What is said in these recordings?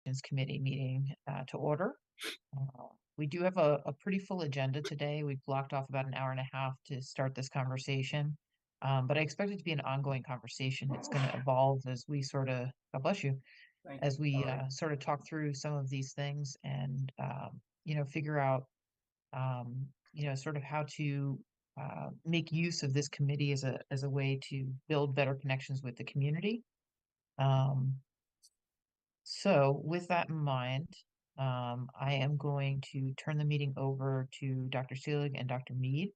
Relations Committee meeting to order. We do have a pretty full agenda today. We've blocked off about an hour and a half to start this conversation. But I expect it to be an ongoing conversation. It's going to evolve as we sort of, God bless you, Thank as you. we sort of talk through some of these things and, figure out, sort of how to make use of this committee as a way to build better connections with the community. Um, so with that in mind, I am going to turn the meeting over to Dr. Seelig and Dr. Mead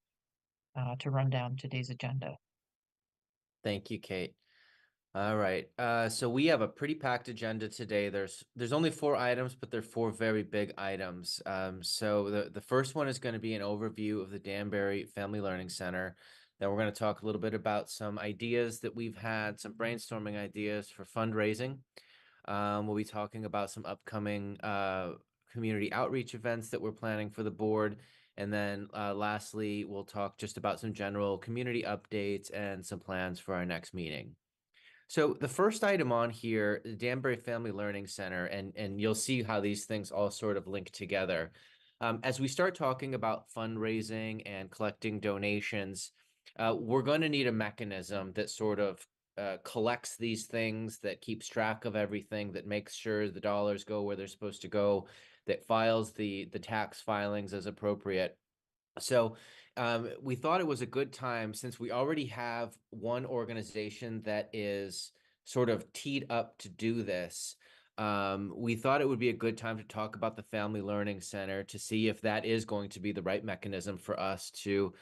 to run down today's agenda. Thank you, Kate. All right. So we have a pretty packed agenda today. There's only 4 items, but they're 4 very big items. So the first one is going to be an overview of the Danbury Family Learning Center. Then we're going to talk a little bit about some ideas that we've had, some brainstorming ideas for fundraising. We'll be talking about some upcoming community outreach events that we're planning for the board. And then lastly, we'll talk just about some general community updates and some plans for our next meeting. So the first item on here, the Danbury Family Learning Center, and you'll see how these things all sort of link together. As we start talking about fundraising and collecting donations, we're going to need a mechanism that sort of collects these things, that keeps track of everything, that makes sure the dollars go where they're supposed to go, that files the tax filings as appropriate. So we thought it was a good time, since we already have one organization that is sort of teed up to do this. We thought it would be a good time to talk about the Family Learning Center to see if that is going to be the right mechanism for us to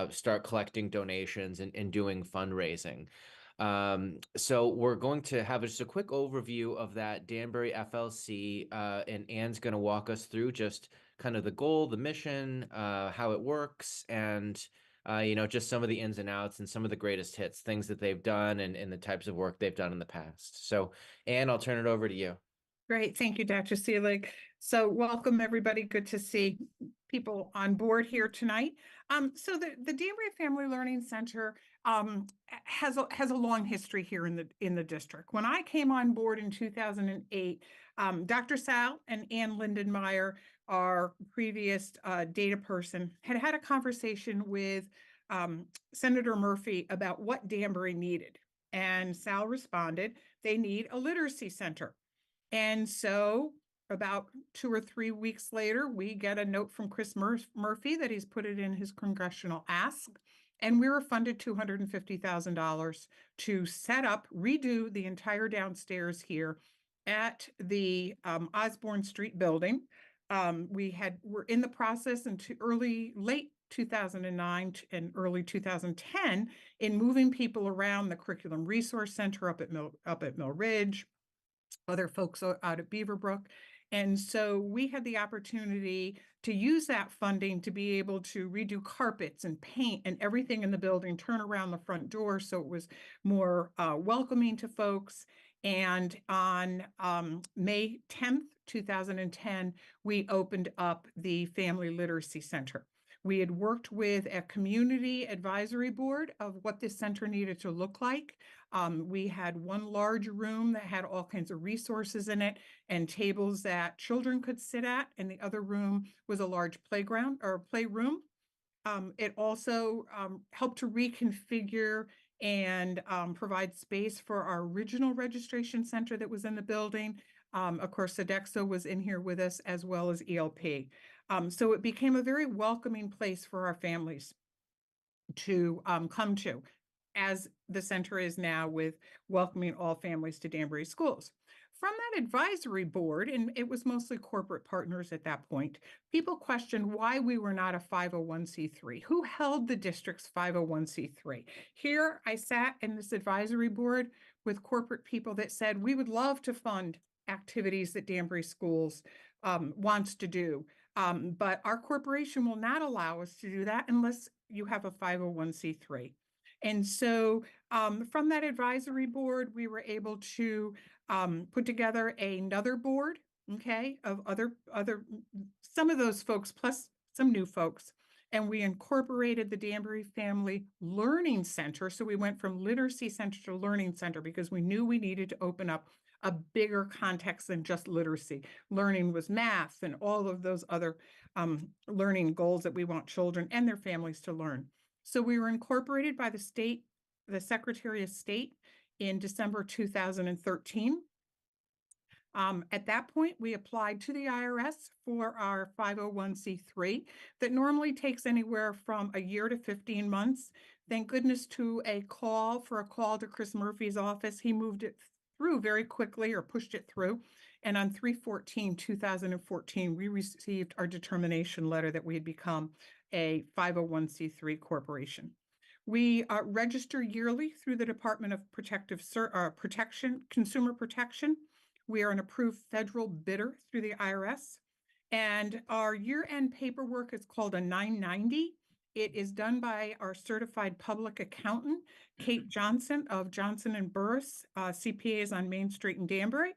start collecting donations and doing fundraising. So we're going to have just a quick overview of that Danbury FLC, and Anne's going to walk us through just kind of the goal, the mission, how it works, and just some of the ins and outs and some of the greatest hits, things that they've done and the types of work they've done in the past. So Anne, I'll turn it over to you. Great. Thank you, Dr. Seelig. So welcome, everybody. Good to see people on board here tonight. So the Danbury Family Learning Center has a long history here in the district. When I came on board in 2008, Dr. Sal and Ann Lindenmeyer, our previous data person, had a conversation with Senator Murphy about what Danbury needed. And Sal responded, they need a literacy center. And so about 2 or 3 weeks later, we get a note from Chris Murphy that he's put it in his congressional ask. And we were funded $250,000 to set up, redo the entire downstairs here at the Osborne Street building. We're in the process into late 2009 and early 2010 in moving people around the Curriculum Resource Center up at Mill Ridge, other folks out at Beaverbrook. And so we had the opportunity to use that funding to be able to redo carpets and paint and everything in the building, turn around the front door so it was more welcoming to folks. And on May 10th, 2010, we opened up the Family Literacy Center. We had worked with a community advisory board of what this center needed to look like. We had one large room that had all kinds of resources in it and tables that children could sit at, and the other room was a large playground or playroom. It also helped to reconfigure and provide space for our original registration center that was in the building. Of course, Sodexo was in here with us, as well as ELP. So it became a very welcoming place for our families to come to, as the center is now, with welcoming all families to Danbury schools. From that advisory board, and it was mostly corporate partners at that point, people questioned why we were not a 501c3. Who held the district's 501c3? Here I sat in this advisory board with corporate people that said, we would love to fund activities that Danbury Schools wants to do. But our corporation will not allow us to do that unless you have a 501c3. And so from that advisory board, we were able to put together another board, okay, of some of those folks, plus some new folks. And we incorporated the Danbury Family Learning Center. So we went from Literacy Center to Learning Center because we knew we needed to open up a bigger context than just literacy. Learning was math and all of those other learning goals that we want children and their families to learn. So we were incorporated by the state, the Secretary of State, in December 2013. At that point, we applied to the IRS for our 501c3 that normally takes anywhere from a year to 15 months. Thank goodness to a call to Chris Murphy's office. He moved it through very quickly, or pushed it through. And on 3/14/2014, we received our determination letter that we had become a 501c3 corporation. We register yearly through the Department of Consumer Protection. We are an approved federal bidder through the IRS, and our year-end paperwork is called a 990. It is done by our certified public accountant, Kate Johnson of Johnson and Burris, CPAs on Main Street in Danbury.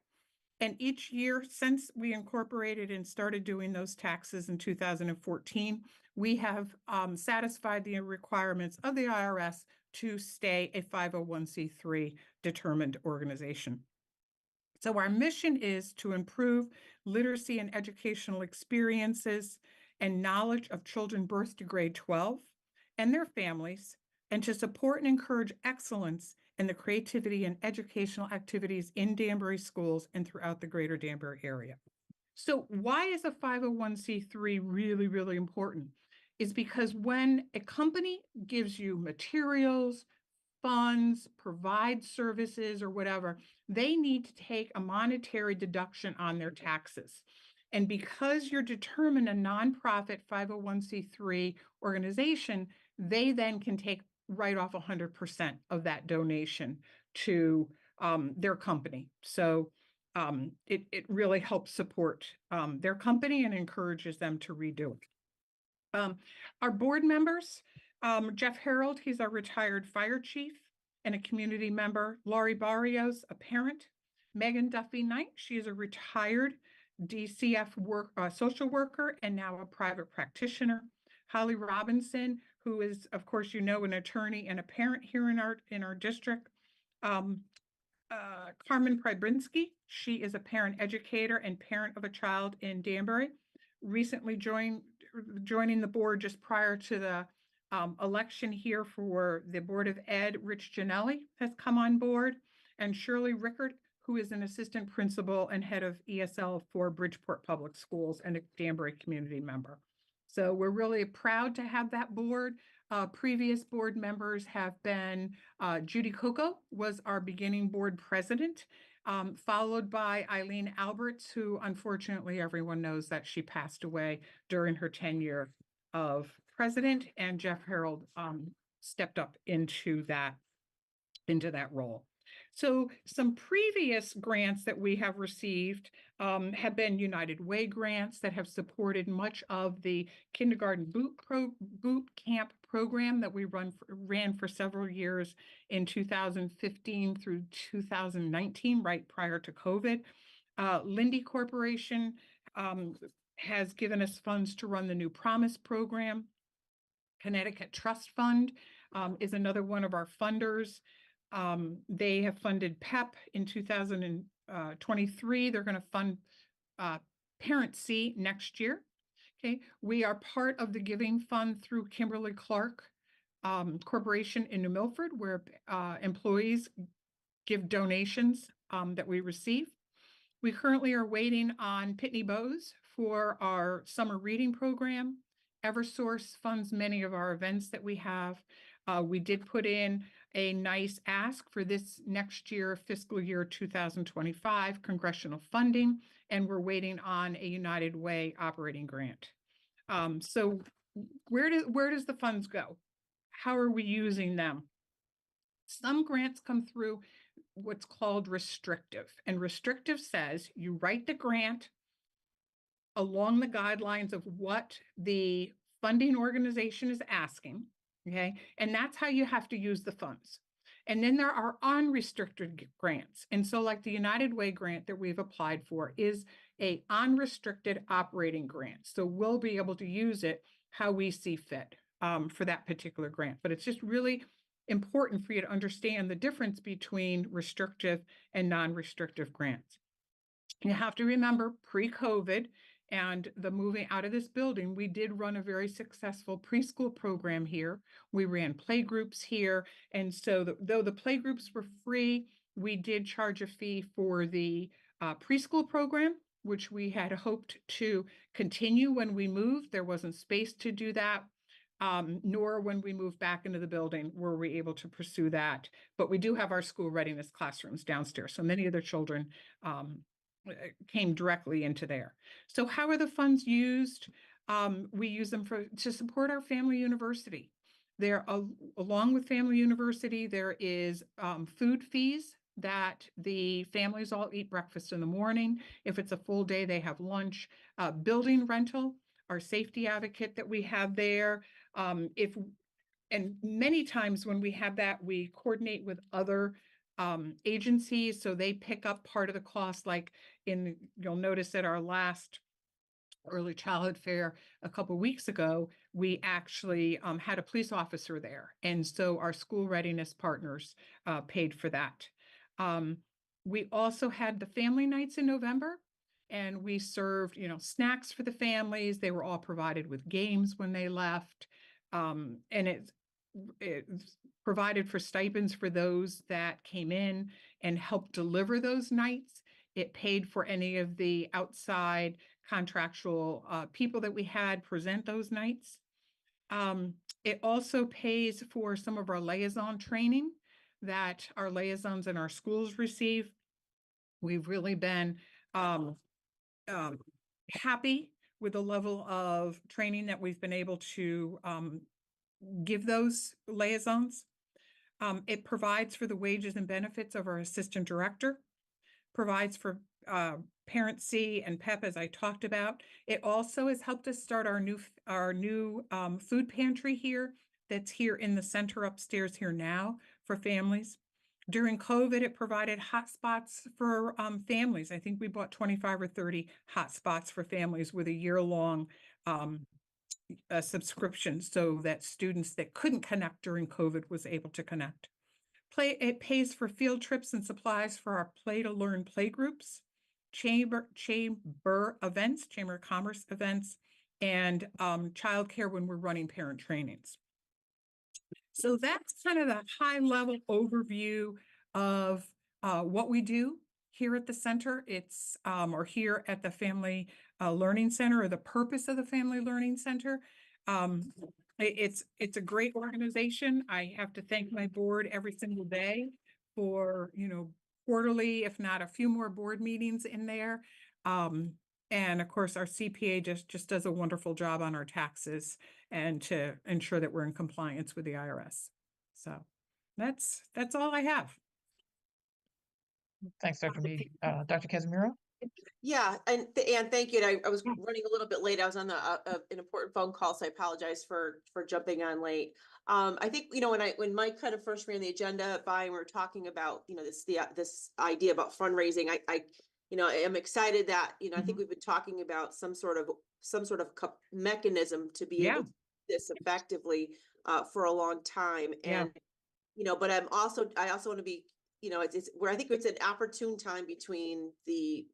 And each year since we incorporated and started doing those taxes in 2014, we have satisfied the requirements of the IRS to stay a 501c3 determined organization. So our mission is to improve literacy and educational experiences and knowledge of children birth to grade 12 and their families, and to support and encourage excellence in the creativity and educational activities in Danbury schools and throughout the greater Danbury area. So why is a 501c3 really, really important? Is because when a company gives you materials, funds, provide services, or whatever, they need to take a monetary deduction on their taxes. And because you're determined a nonprofit 501c3 organization, they then can write off 100% of that donation to their company. So it really helps support their company and encourages them to redo it. Our board members, Jeff Harold, he's our retired fire chief and a community member. Laurie Barrios, a parent. Megan Duffy Knight, she is a retired DCF social worker and now a private practitioner. Holly Robinson, who is, of course, an attorney and a parent here in our district. Carmen Prybrinski, she is a parent educator and parent of a child in Danbury. Recently joining the board just prior to the election here for the Board of Ed, Rich Janelli has come on board, and Shirley Rickard, who is an assistant principal and head of ESL for Bridgeport Public Schools and a Danbury community member. So we're really proud to have that board. Previous board members have been Judy Coco was our beginning board president, followed by Eileen Alberts, who unfortunately everyone knows that she passed away during her tenure of president, and Jeff Harold stepped up into that role. So some previous grants that we have received have been United Way grants that have supported much of the kindergarten boot camp program that we ran for several years in 2015 through 2019, right prior to COVID. Lindy Corporation has given us funds to run the New Promise program. Connecticut Trust Fund is another one of our funders. They have funded PEP in 2023. They're going to fund Parent C next year. Okay, we are part of the Giving Fund through Kimberly Clark Corporation in New Milford, where employees give donations that we receive. We currently are waiting on Pitney Bowes for our summer reading program. Eversource funds many of our events that we have. We did put in a nice ask for this next year, fiscal year 2025, congressional funding, and we're waiting on a United Way operating grant. So where does the funds go? How are we using them? Some grants come through what's called restrictive, and restrictive says you write the grant along the guidelines of what the funding organization is asking, okay? And that's how you have to use the funds. And then there are unrestricted grants. And so like the United Way grant that we've applied for is a unrestricted operating grant. So we'll be able to use it how we see fit for that particular grant. But it's just really important for you to understand the difference between restrictive and non-restrictive grants. You have to remember pre-COVID and the moving out of this building, we did run a very successful preschool program here. We ran play groups here. And so though the play groups were free, we did charge a fee for the preschool program, which we had hoped to continue when we moved. There wasn't space to do that. Nor when we moved back into the building were we able to pursue that. But we do have our school readiness classrooms downstairs. So many of the children came directly into there. So how are the funds used? We use them to support our family university. There, along with family university, there is food fees that the families all eat breakfast in the morning. If it's a full day, they have lunch. Building rental, our safety advocate that we have there. And many times when we have that, we coordinate with other agencies, so they pick up part of the cost. Like you'll notice at our last early childhood fair a couple weeks ago, we actually had a police officer there, and so our school readiness partners paid for that. We also had the family nights in November, and we served, snacks for the families. They were all provided with games when they left, and it provided for stipends for those that came in and helped deliver those nights. It paid for any of the outside contractual people that we had present those nights. It also pays for some of our liaison training that our liaisons in our schools receive. We've really been happy with the level of training that we've been able to give those liaisons. It provides for the wages and benefits of our assistant director, provides for Parent C and PEP, as I talked about. It also has helped us start our new food pantry here, that's here in the center upstairs here now for families. During COVID, it provided hotspots for families. I think we bought 25 or 30 hotspots for families with a year-long subscription, so that students that couldn't connect during COVID was able to connect. It pays for field trips and supplies for our Play to Learn play groups, chamber events, Chamber of Commerce events, and childcare when we're running parent trainings. So that's kind of the high level overview of what we do here at the center. It's or here at the Family Learning Center, or the purpose of the Family Learning Center. It's a great organization. I have to thank my board every single day for, quarterly, if not a few more board meetings in there. And of course, our CPA just does a wonderful job on our taxes and to ensure that we're in compliance with the IRS. So that's all I have. Thanks, Dr. Mead. Dr. Casimiro? Yeah, and thank you. And I was running a little bit late. I was on an important phone call, so I apologize for jumping on late. I think when Mike kind of first ran the agenda by, and we were talking about this idea about fundraising. I am excited that I think we've been talking about some sort of mechanism to be able to do this effectively for a long time, and but I also want to be. It's where I think it's an opportune time between the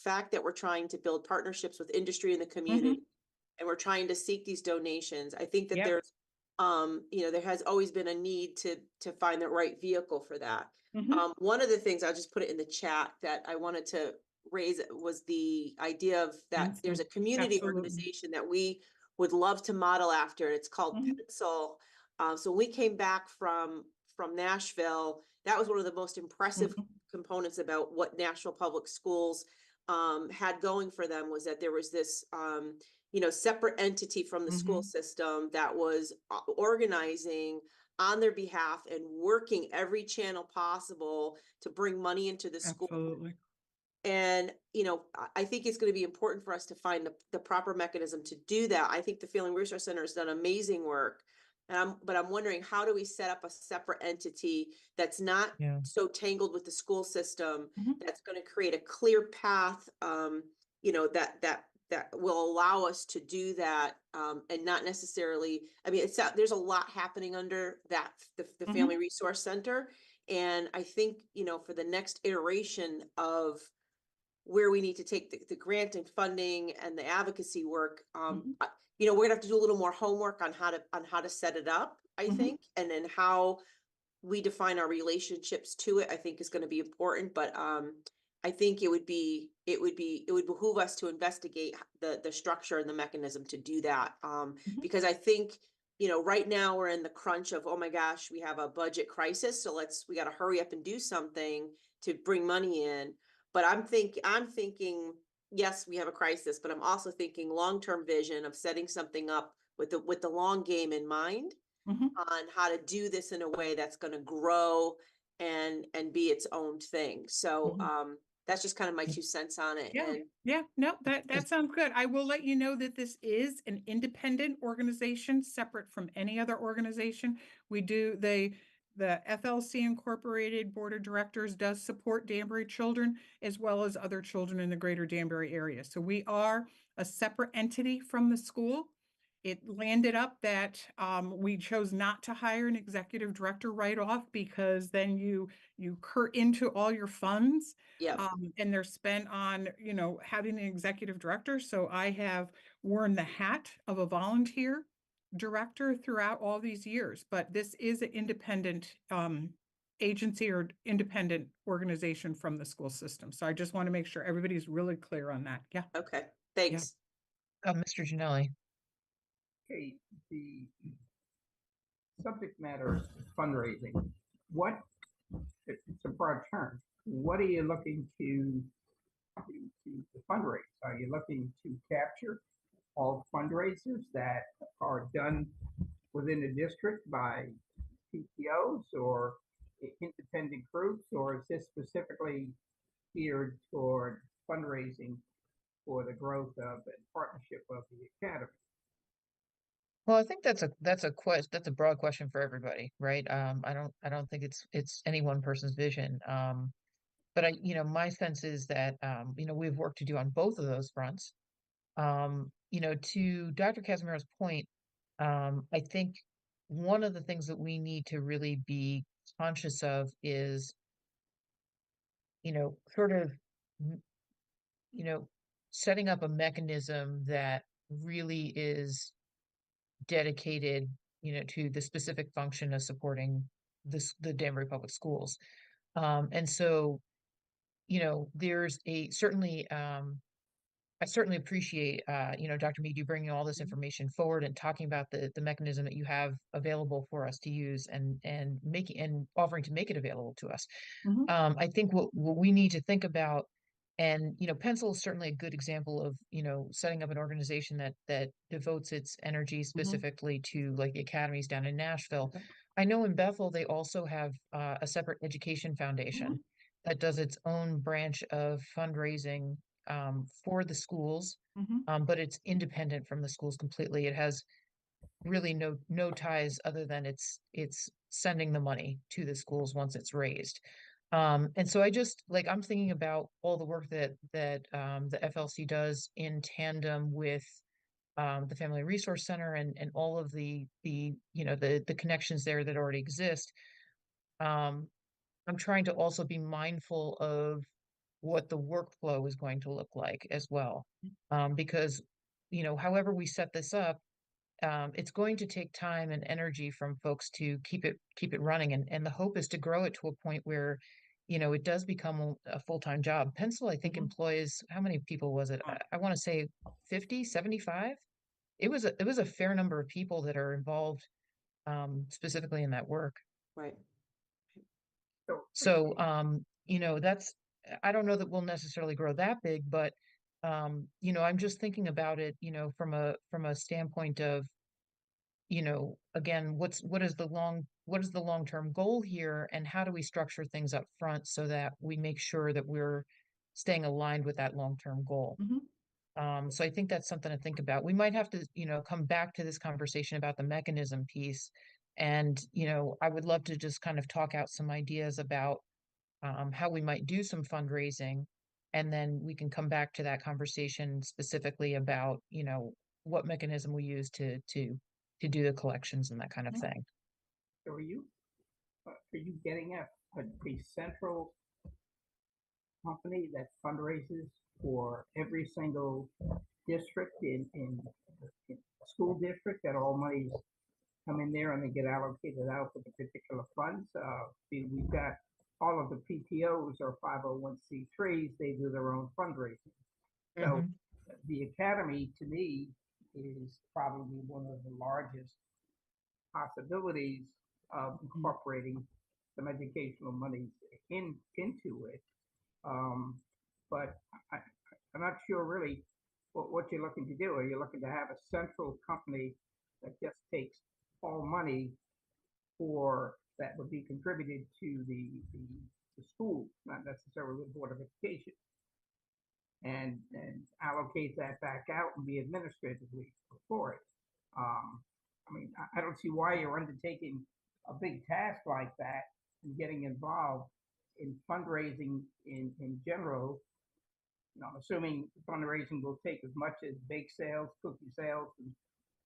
fact that we're trying to build partnerships with industry and the community, and we're trying to seek these donations. I think that there's, there has always been a need to find the right vehicle for that. One of the things, I'll just put it in the chat, that I wanted to raise was the idea of that there's a community organization that we would love to model after, and it's called Pencil. So when we came back from Nashville, that was one of the most impressive components about what Nashville Public Schools had going for them, was that there was this, separate entity from the school system that was organizing on their behalf and working every channel possible to bring money into the school. Absolutely. And, I think it's going to be important for us to find the proper mechanism to do that. I think the Family Resource Center has done amazing work. But I'm wondering, how do we set up a separate entity that's not so tangled with the school system, that's going to create a clear path, that that will allow us to do that, and not necessarily, I mean, there's a lot happening under that, the Mhm. Family Resource Center. And I think, for the next iteration of where we need to take the grant and funding and the advocacy work, Mhm. we're gonna have to do a little more homework on how to set it up, I Mhm. think, and then how we define our relationships to it, I think is going to be important. But I think it would behoove us to investigate the structure and the mechanism to do that. Mhm. Because I think, right now we're in the crunch of, oh my gosh, we have a budget crisis, so we got to hurry up and do something to bring money in. But I'm thinking, yes, we have a crisis, but I'm also thinking long-term vision of setting something up with the long game in mind, Mhm. on how to do this in a way that's going to grow and be its own thing. So Mhm. that's just kind of my 2 cents on it. Yeah, And yeah, no, that sounds good. I will let you know that this is an independent organization, separate from any other organization. We do, the FLC Incorporated Board of Directors does support Danbury children as well as other children in the greater Danbury area. So we are a separate entity from the school. It landed up that we chose not to hire an executive director right off, because then you cut into all your funds. yeah, And they're spent on, having an executive director. So I have worn the hat of a volunteer director throughout all these years, but this is an independent agency or independent organization from the school system. So I just want to make sure everybody's really clear on that. Yeah. okay, thanks. Mr. Janelli. Okay, the subject matter is fundraising. What, it's a broad term. What are you looking to fundraise? Are you looking to capture all fundraisers that are done within the district by PTOs or independent groups, or is this specifically geared toward fundraising for the growth of and partnership of the academy? Well, I think that's a broad question for everybody, right? I don't think it's any one person's vision. But my sense is that, we have work to do on both of those fronts. To Dr. Casimiro's point, I think one of the things that we need to really be conscious of is, sort of, m- you know, setting up a mechanism that really is dedicated, to the specific function of supporting the Danbury Public Schools. And so, there's I certainly appreciate, Dr. Mead, you bringing all this information forward and talking about the mechanism that you have available for us to use, and making and offering to make it available to us. Mhm. I think what we need to think about, and Pencil is certainly a good example of, setting up an organization that devotes its energy specifically to, like, the academies down in Nashville. Okay. I know in Bethel they also have a separate education foundation that does its own branch of fundraising for the schools, Mhm. but it's independent from the schools completely. It has really no ties other than it's sending the money to the schools once it's raised. And so I'm thinking about all the work that the FLC does in tandem with the Family Resource Center, and all of the connections there that already exist. Um, I'm trying to also be mindful of what the workflow is going to look like as well. Because, however we set this up, it's going to take time and energy from folks to keep it running. And the hope is to grow it to a point where, it does become a full-time job. Pencil, I think, Mhm. employs, how many people was it? Oh. I want to say 50, 75. It was a fair number of people that are involved, specifically in that work. Right. So, I don't know that we'll necessarily grow that big, but, I'm just thinking about it, from a standpoint of, again, what is the long-term goal here, and how do we structure things up front so that we make sure that we're staying aligned with that long-term goal? Mhm. So I think that's something to think about. We might have to, come back to this conversation about the mechanism piece. And, I would love to just kind of talk out some ideas about how we might do some fundraising. And then we can come back to that conversation specifically about, you know, what mechanism we use to do the collections and that kind of Mhm. thing. So are you getting a central company that fundraises for every single district in the school district, that all monies come in there and they get allocated out for the particular funds? We've got all of the PTOs or 501c3s, they do their own fundraising. So Mhm. the academy, to me, is probably one of the largest possibilities of incorporating some educational monies into it. But I, I'm not sure really what you're looking to do. Are you looking to have a central company that just takes all money for that would be contributed to the school, not necessarily the Board of Education, and allocate that back out and be administratively for it? I mean, I don't see why you're undertaking a big task like that and getting involved in fundraising in general. You know, assuming fundraising will take as much as bake sales, cookie sales, and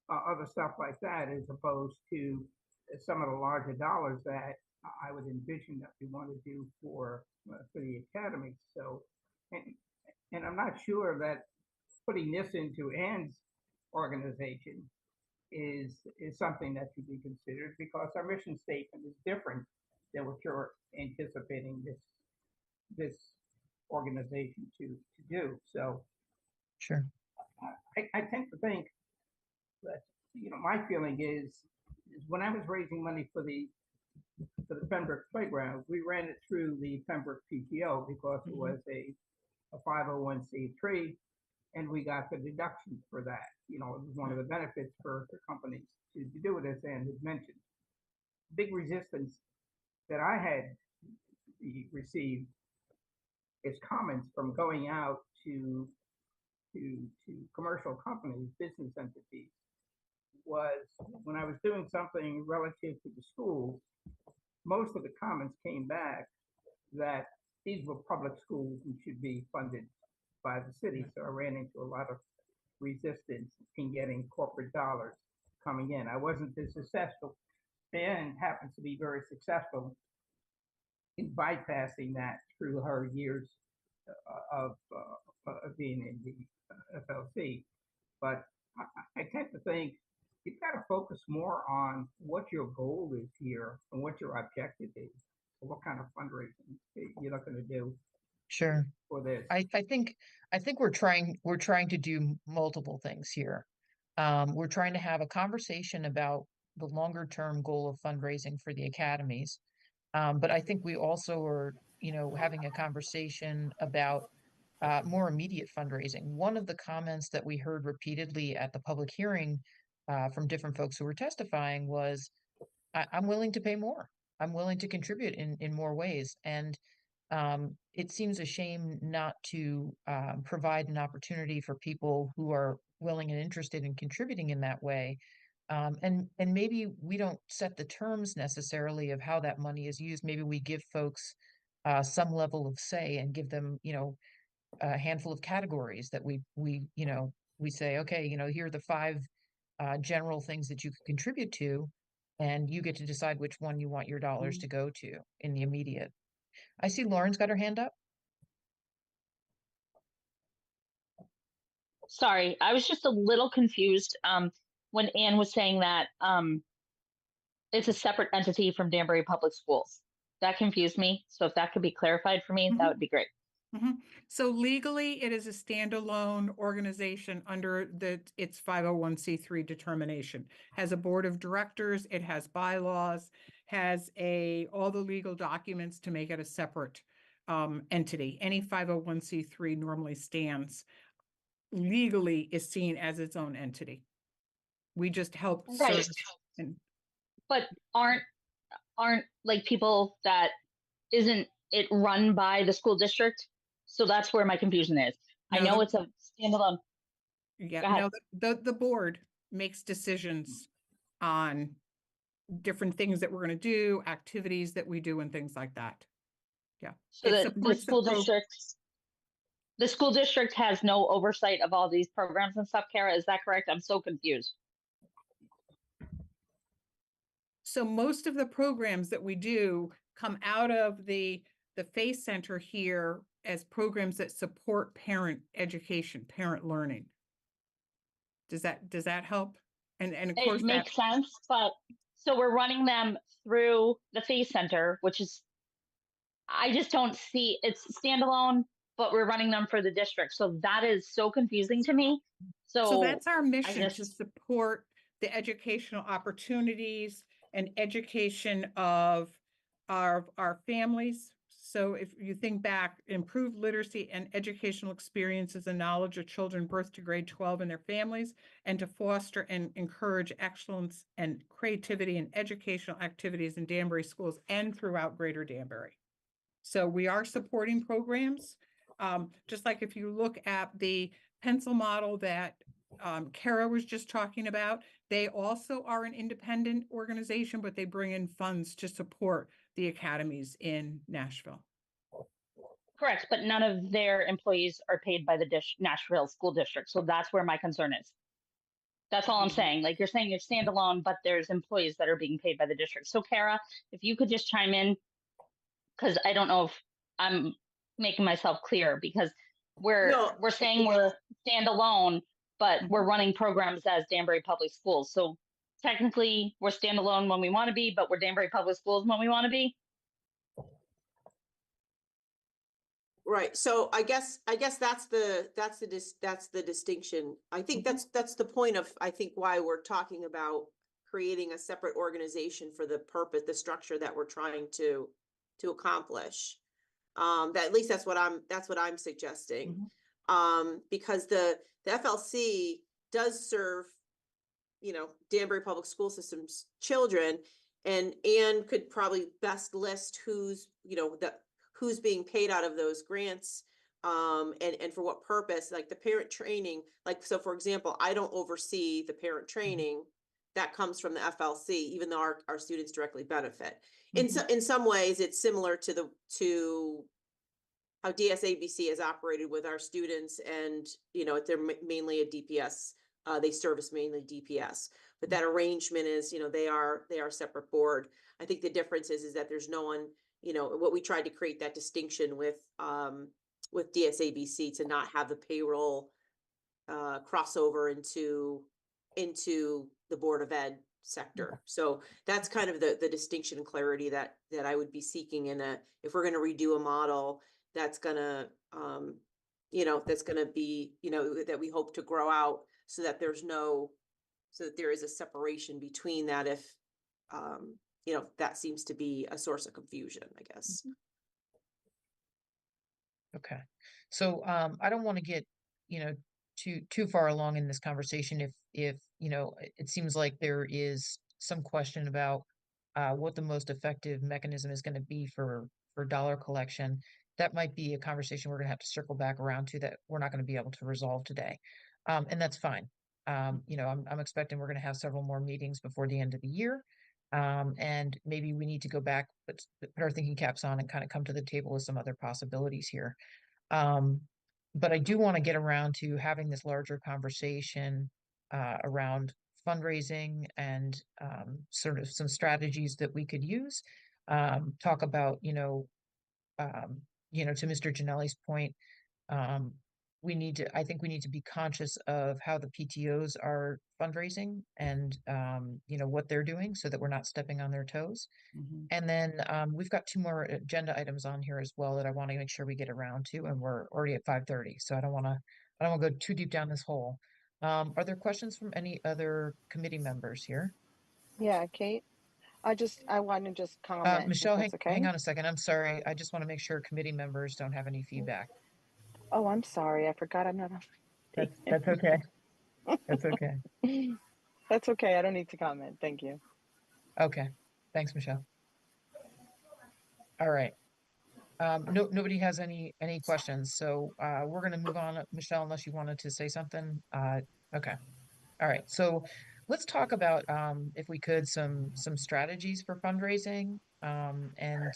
other stuff like that, as opposed to some of the larger dollars that I would envision that we want to do for the academy. So, and, and I'm not sure that putting this into Ann's organization is something that should be considered, because our mission statement is different than what you're anticipating this organization to do. So Sure. I tend to think that, you know, my feeling is when I was raising money for the Pembroke playground, we ran it through the Pembroke PTO because it was a 501c3, and we got the deduction for that. You know, it was one of the benefits for companies to do it, as Ann had mentioned. Big resistance that I had received is comments from going out to commercial companies, business entities, was when I was doing something relative to the schools, most of the comments came back that these were public schools and should be funded by the city. So I ran into a lot of resistance in getting corporate dollars coming in. I wasn't as successful. Ann happens to be very successful in bypassing that through her years of being in the FLC. But I tend to think you've got to focus more on what your goal is here and what your objective is, and what kind of fundraising you're looking to do Sure. for this. I think we're trying to do multiple things here. We're trying to have a conversation about the longer term goal of fundraising for the academies. But I think we also are, you know, having a conversation about more immediate fundraising. One of the comments that we heard repeatedly at the public hearing from different folks who were testifying was, I'm willing to pay more. I'm willing to contribute in more ways. And it seems a shame not to provide an opportunity for people who are willing and interested in contributing in that way. And maybe we don't set the terms necessarily of how that money is used. Maybe we give folks some level of say and give them, you know, a handful of categories that you know, we say, okay, you know, here are the 5 general things that you could contribute to, and you get to decide which one you want your dollars to go to in the immediate. I see Lauren's got her hand up. Sorry, I was just a little confused when Ann was saying that it's a separate entity from Danbury Public Schools. That confused me. So if that could be clarified for me, that would be great. So legally, it is a standalone organization under its 501c3 determination. Has a board of directors, it has bylaws, has all the legal documents to make it a separate entity. Any 501c3 normally stands legally is seen as its own entity. We just help Right. service. But aren't like people that isn't it run by the school district? So that's where my confusion is. I know it's a standalone. Yeah, no, the board makes decisions on different things that we're going to do, activities that we do, and things like that. Yeah. So that the school districts, The school district has no oversight of all these programs and stuff, Kara, is that correct? I'm so confused. So most of the programs that we do come out of the FACE Center here as programs that support parent education, parent learning. Does that help? And of course It makes sense, but so we're running them through the FACE Center, which is, I just don't see, it's standalone, but we're running them for the district. So that is so confusing to me. So that's our mission, to just- support the educational opportunities and education of our families. So if you think back, improve literacy and educational experiences and knowledge of children birth to grade 12 and their families, and to foster and encourage excellence and creativity in educational activities in Danbury schools and throughout Greater Danbury. So we are supporting programs. Just like if you look at the pencil model that Kara was just talking about, they also are an independent organization, but they bring in funds to support the academies in Nashville. Correct, but none of their employees are paid by the Nashville School District. So that's where my concern is. That's all I'm saying. Like, you're saying you're standalone, but there's employees that are being paid by the district. So Kara, if you could just chime in, because I don't know if I'm making myself clear, because No. we're saying we're standalone, but we're running programs as Danbury Public Schools. So technically we're standalone when we want to be, but we're Danbury Public Schools when we want to be. Right, so I guess that's the distinction. I think that's the point of, I think, why we're talking about creating a separate organization for the purpose, the structure that we're trying to accomplish. That, at least that's what I'm suggesting. Because the FLC does serve, Danbury Public School System's children, and Anne could probably best list who's being paid out of those grants, and for what purpose, like the parent training. Like, so for example, I don't oversee the parent training that comes from the FLC, even though our students directly benefit. In some ways, it's similar to how DSABC is operated with our students, and they're mainly a DPS. They service mainly DPS, but that arrangement is, they are a separate board. I think the difference is that there's no one. What we tried to create that distinction with DSABC, to not have the payroll crossover into the Board of Ed sector. So that's kind of the distinction and clarity that I would be seeking if we're going to redo a model that's going to be, that we hope to grow out, so that there is a separation between that, if that seems to be a source of confusion, I guess. Okay. So I don't want to get, too far along in this conversation if it seems like there is some question about what the most effective mechanism is going to be for dollar collection. That might be a conversation we're going to have to circle back around to, that we're not going to be able to resolve today. And that's fine. I'm expecting we're going to have several more meetings before the end of the year. And maybe we need to go back, put our thinking caps on, and kind of come to the table with some other possibilities here. But I do want to get around to having this larger conversation around fundraising and sort of some strategies that we could use. Talk about, to Mr. Janelli's point, I think we need to be conscious of how the PTOs are fundraising and, what they're doing, so that we're not stepping on their toes. And then we've got 2 more agenda items on here as well that I want to make sure we get around to, and we're already at 5:30, so I don't want to go too deep down this hole. Are there questions from any other committee members here? Yeah, Kate, I want to just comment. Michelle, if that's okay. hang on a second. I'm sorry. I just want to make sure committee members don't have any feedback. Oh, I'm sorry. I forgot I'm not on. That's okay. That's okay. That's okay. I don't need to comment. Thank you. Okay. Thanks, Michelle. All right. Nobody has any questions, so we're going to move on. Michelle, unless you wanted to say something. Okay. All right. So let's talk about, if we could, some strategies for fundraising, and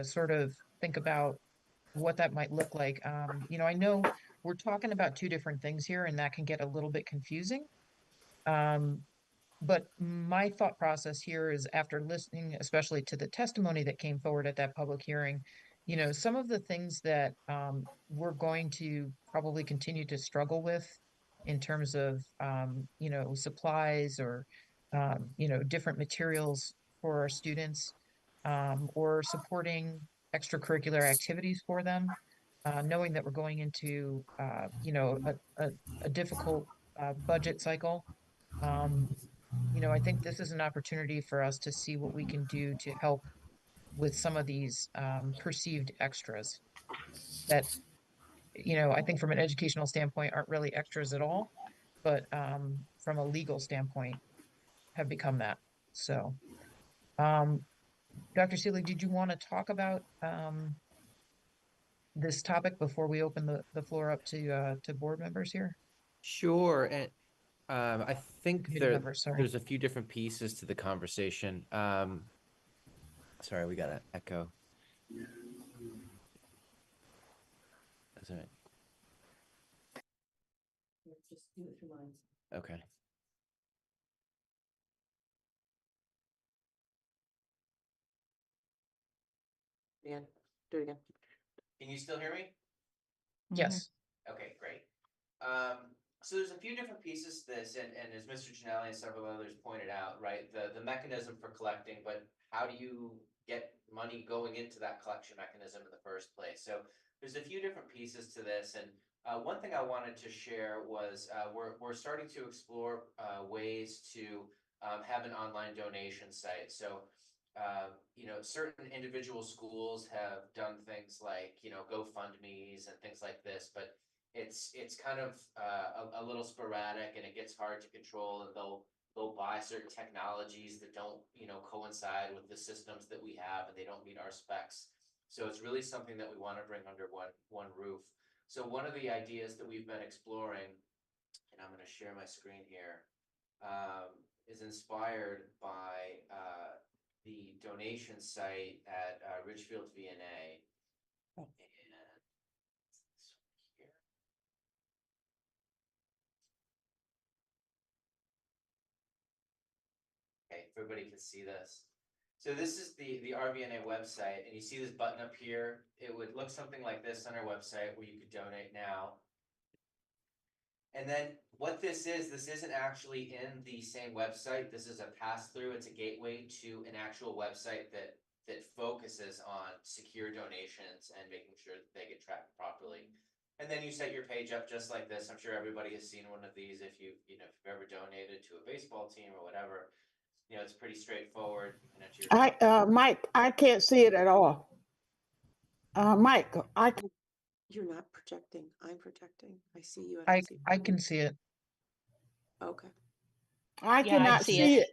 sort of think about what that might look like. You know, I know we're talking about two different things here, and that can get a little bit confusing. But my thought process here is, after listening, especially to the testimony that came forward at that public hearing, you know, some of the things that we're going to probably continue to struggle with in terms of, you know, supplies or, you know, different materials for our students, or supporting extracurricular activities for them, knowing that we're going into, you know, a difficult budget cycle. Um, you know, I think this is an opportunity for us to see what we can do to help with some of these perceived extras that, you know, I think from an educational standpoint aren't really extras at all, but from a legal standpoint have become that. So, Dr. Seelig, did you want to talk about this topic before we open the floor up to board members here? Sure. And I think Committee members, sorry. there's a few different pieces to the conversation. Sorry, we got an echo. That's all right. Just do it through lines. Okay. Again, do it again. Can you still hear me? Yes. Okay, great. So there's a few different pieces to this, and as Mr. Gianelli and several others pointed out, right, the mechanism for collecting, but how do you get money going into that collection mechanism in the first place? So there's a few different pieces to this, and one thing I wanted to share was we're starting to explore ways to have an online donation site. So you know, certain individual schools have done things like, you know, GoFundMe's and things like this, but it's kind of a little sporadic, and it gets hard to control, and they'll buy certain technologies that don't, you know, coincide with the systems that we have, and they don't meet our specs. So it's really something that we want to bring under one roof. So one of the ideas that we've been exploring, and I'm going to share my screen here, is inspired by the donation site at Ridgefield VNA. Oh. And this one here. Okay, everybody can see this. So this is the RVNA website, and you see this button up here. It would look something like this on our website, where you could donate now. And then what this isn't actually in the same website. This is a pass-through. It's a gateway to an actual website that focuses on secure donations and making sure that they get tracked properly. And then you set your page up just like this. I'm sure everybody has seen one of these if you've ever donated to a baseball team or whatever. You know, it's pretty straightforward. You enter your Mike, I can't see it at all. Mike, You're not projecting. I'm projecting. I see you. I I don't see I you. can see it. Okay. I Yeah, I cannot see see it. it.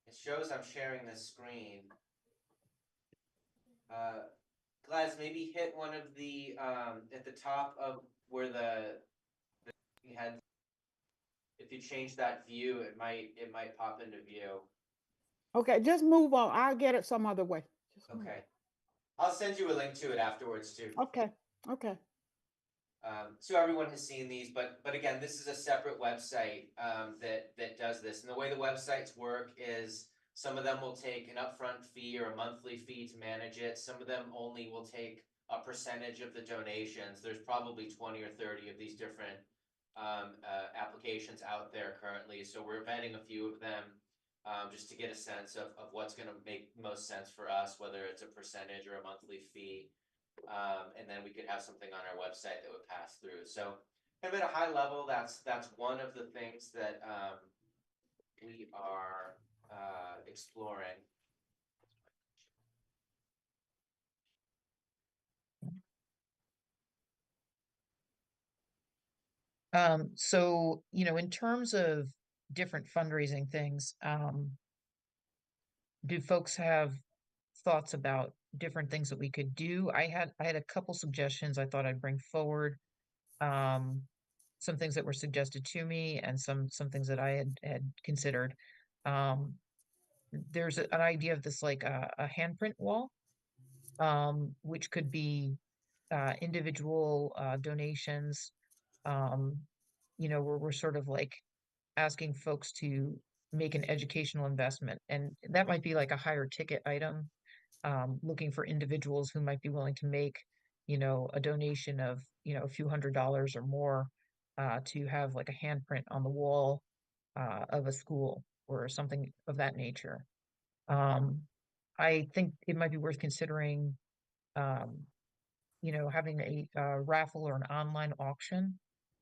it shows I'm sharing this screen. Gladys, maybe hit one of the at the top of where you had. If you change that view, it might pop into view. Okay, just move on. I'll get it some other way. Just move. Okay, I'll send you a link to it afterwards too. Okay. Okay. So everyone has seen these, but again, this is a separate website that does this. And the way the websites work is, some of them will take an upfront fee or a monthly fee to manage it. Some of them only will take a percentage of the donations. There's probably 20 or 30 of these different applications out there currently. So we're vetting a few of them just to get a sense of what's going to make most sense for us, whether it's a percentage or a monthly fee. And then we could have something on our website that would pass through. So kind of at a high level, that's one of the things that we are exploring. So, you know, in terms of different fundraising things, do folks have thoughts about different things that we could do? I had a couple suggestions I thought I'd bring forward. Some things that were suggested to me, and some things that I had considered. there's an idea of this like a handprint wall, which could be individual donations, um, where we're sort of like asking folks to make an educational investment. And that might be like a higher ticket item, looking for individuals who might be willing to make, a donation of, a few $100s or more, to have like a handprint on the wall, of a school or something of that nature. Um, I think it might be worth considering, um, having a raffle or an online auction.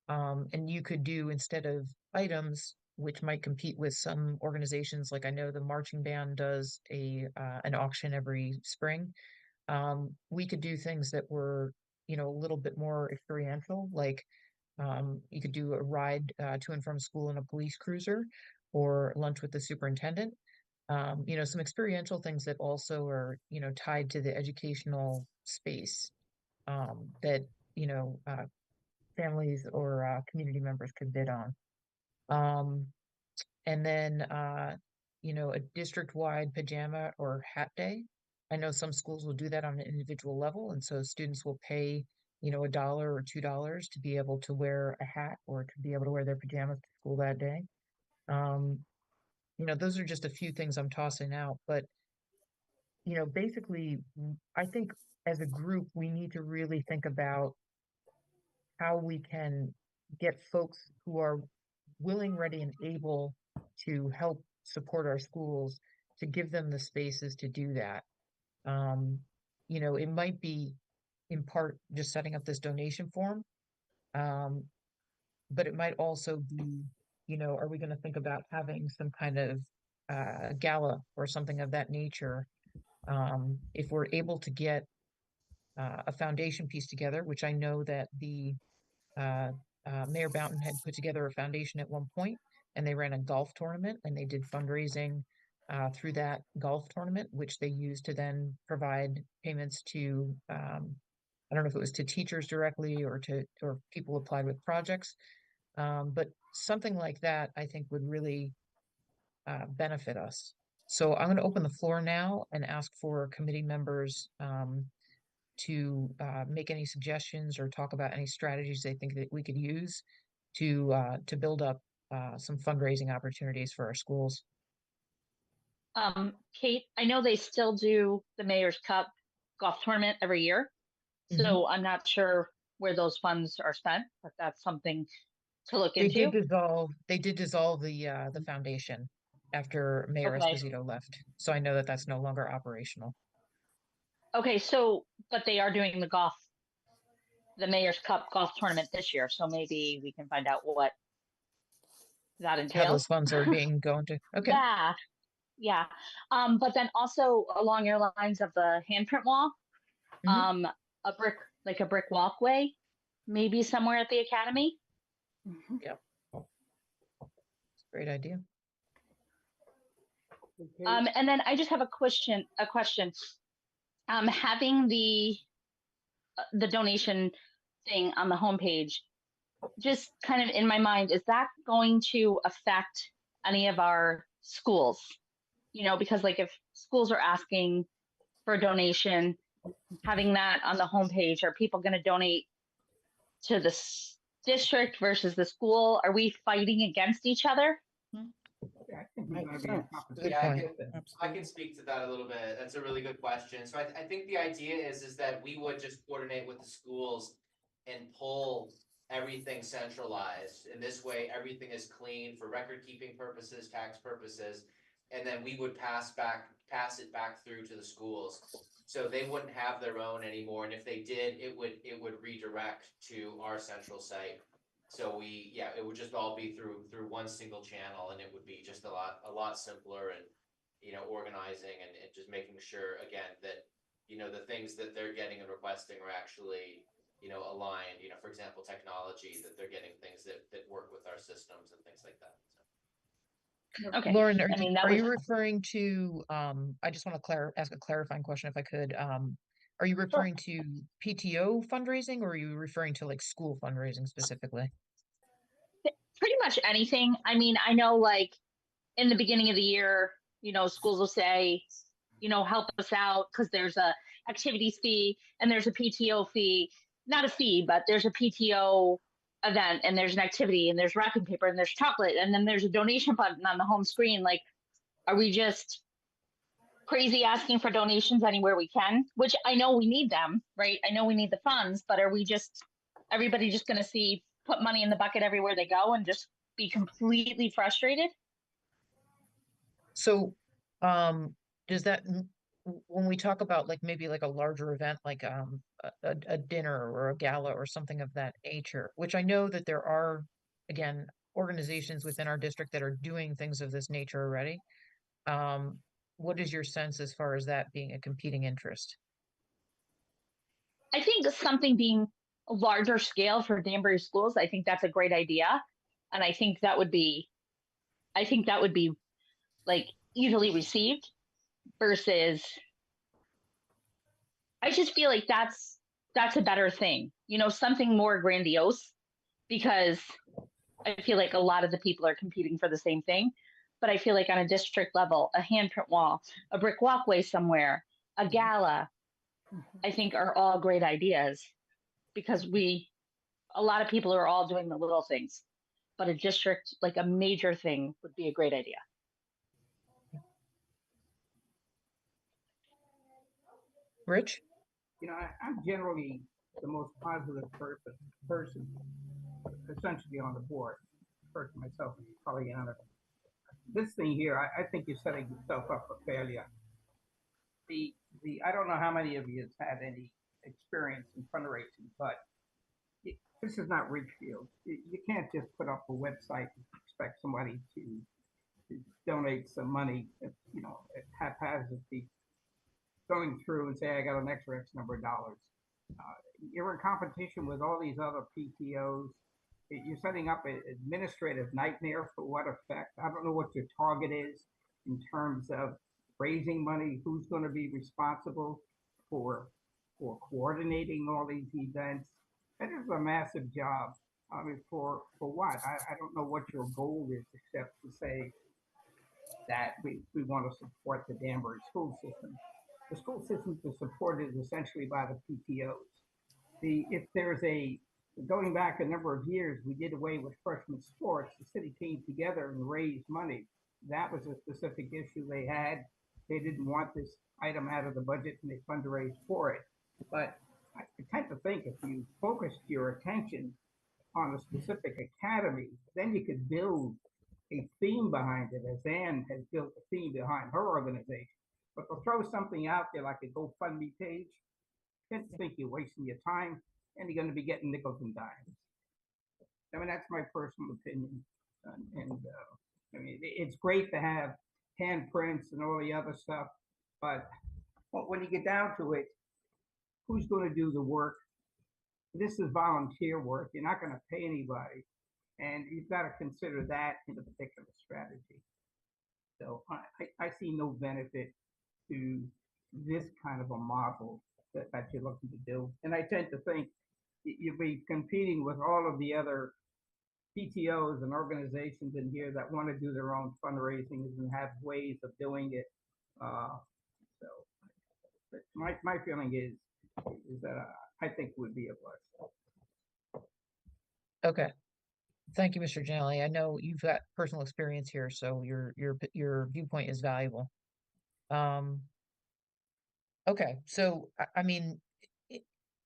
And you could do, instead of items, which might compete with some organizations, like I know the marching band does an auction every spring. We could do things that were, a little bit more experiential, like you could do a ride to and from school in a police cruiser, or lunch with the superintendent. Some experiential things that also are, tied to the educational space, that, you know, uh, families or community members could bid on. Um, and then, a district-wide pajama or hat day. I know some schools will do that on an individual level, and so students will pay, $1 or $2 to be able to wear a hat or to be able to wear their pajamas to school that day. Um, those are just a few things I'm tossing out, but, basically, I think as a group, we need to really think about how we can get folks who are willing, ready, and able to help support our schools, to give them the spaces to do that. Um, it might be in part just setting up this donation form, um, but it might also be, are we going to think about having some kind of gala or something of that nature? If we're able to get a foundation piece together, which I know that the uh, Mayor Boughton had put together a foundation at one point, and they ran a golf tournament, and they did fundraising through that golf tournament, which they used to then provide payments to, I don't know if it was to teachers directly or people applied with projects. But something like that, I think, would really benefit us. So I'm going to open the floor now and ask for committee members to make any suggestions or talk about any strategies they think that we could use to build up some fundraising opportunities for our schools. Kate, I know they still do the Mayor's Cup golf tournament every year. So I'm not sure where those funds are spent, but that's something to look They into. did dissolve the foundation after Mayor Okay. Esposito left. So I know that that's no longer operational. Okay, so, but they are doing the Mayor's Cup golf tournament this year, so maybe we can find out what that How entails. those funds are being going to. Okay. Yeah. But then also along your lines of the handprint wall, a brick walkway, maybe somewhere at the academy. Yep. Great idea. Okay. And then I just have a question. Having the donation thing on the homepage, just kind of in my mind, is that going to affect any of our schools? Because like if schools are asking for a donation, having that on the homepage, are people going to donate to the district versus the school? Are we fighting against each other? I think we're gonna be Right. in competition. Yeah, point. I can speak to that a little bit. That's a really good question. So I think the idea is that we would just coordinate with the schools and pull everything centralized. In this way, everything is clean for record keeping purposes, tax purposes, and then we would pass it back through to the schools. So they wouldn't have their own anymore, and if they did, it would redirect to our central site. So it would just all be through one single channel, and it would be just a lot simpler and, organizing and just making sure again that, the things that they're getting and requesting are actually, aligned, for example, technology, that they're getting things that work with our systems and things like that. So. Okay. Lauren, I mean, are you referring to, I just want to ask a clarifying question if I could. Are you referring to PTO fundraising, or are you referring to like school fundraising specifically? pretty much anything. I mean, I know like in the beginning of the year, schools will say, help us out because there's a activities fee and there's a PTO fee, not a fee, but there's a PTO event and there's an activity and there's wrapping paper and there's chocolate and then there's a donation button on the home screen. Like, are we just crazy asking for donations anywhere we can? Which I know we need them, right? I know we need the funds, but are we just, everybody just going to put money in the bucket everywhere they go and just be completely frustrated? So, does that, when we talk about like maybe like a larger event, like a dinner or a gala or something of that nature, which I know that there are, again, organizations within our district that are doing things of this nature already. What is your sense as far as that being a competing interest? I think something being a larger scale for Danbury schools, I think that's a great idea. And I think that would be like easily received versus, I just feel like that's a better thing, something more grandiose, because I feel like a lot of the people are competing for the same thing. But I feel like on a district level, a handprint wall, a brick walkway somewhere, a gala, I think are all great ideas, because a lot of people are all doing the little things, but a district, like a major thing, would be a great idea. Rich? I'm generally the most positive person essentially on the board. Person myself, probably on it. This thing here, I think you're setting yourself up for failure. I don't know how many of you have had any experience in fundraising, but this is not Ridgefield. You can't just put up a website and expect somebody to donate some money, haphazardly going through and say, I got an extra X number of dollars. You're in competition with all these other PTOs. You're setting up an administrative nightmare. For what effect? I don't know what your target is in terms of raising money. Who's going to be responsible for coordinating all these events? That is a massive job. I mean, for what? I don't know what your goal is, except to say that we want to support the Danbury school system. The school system is supported essentially by the PTOs. If there's going back a number of years, we did away with freshman sports. The city came together and raised money. That was a specific issue they had. They didn't want this item out of the budget and they fundraised for it. But I tend to think if you focused your attention on a specific academy, then you could build a theme behind it, as Ann has built a theme behind her organization. But to throw something out there like a GoFundMe page, I think you're wasting your time and you're going to be getting nickels and dimes. I mean, that's my personal opinion. I mean, it's great to have handprints and all the other stuff, but when you get down to it, who's going to do the work? This is volunteer work. You're not going to pay anybody. And you've got to consider that in a particular strategy. So I see no benefit to this kind of a model that you're looking to do. And I tend to think you'll be competing with all of the other PTOs and organizations in here that want to do their own fundraising and have ways of doing it. So my feeling is that I think would be a plus. Okay. Thank you, Mr. Janelli. I know you've got personal experience here, so your viewpoint is valuable. Okay, so I mean,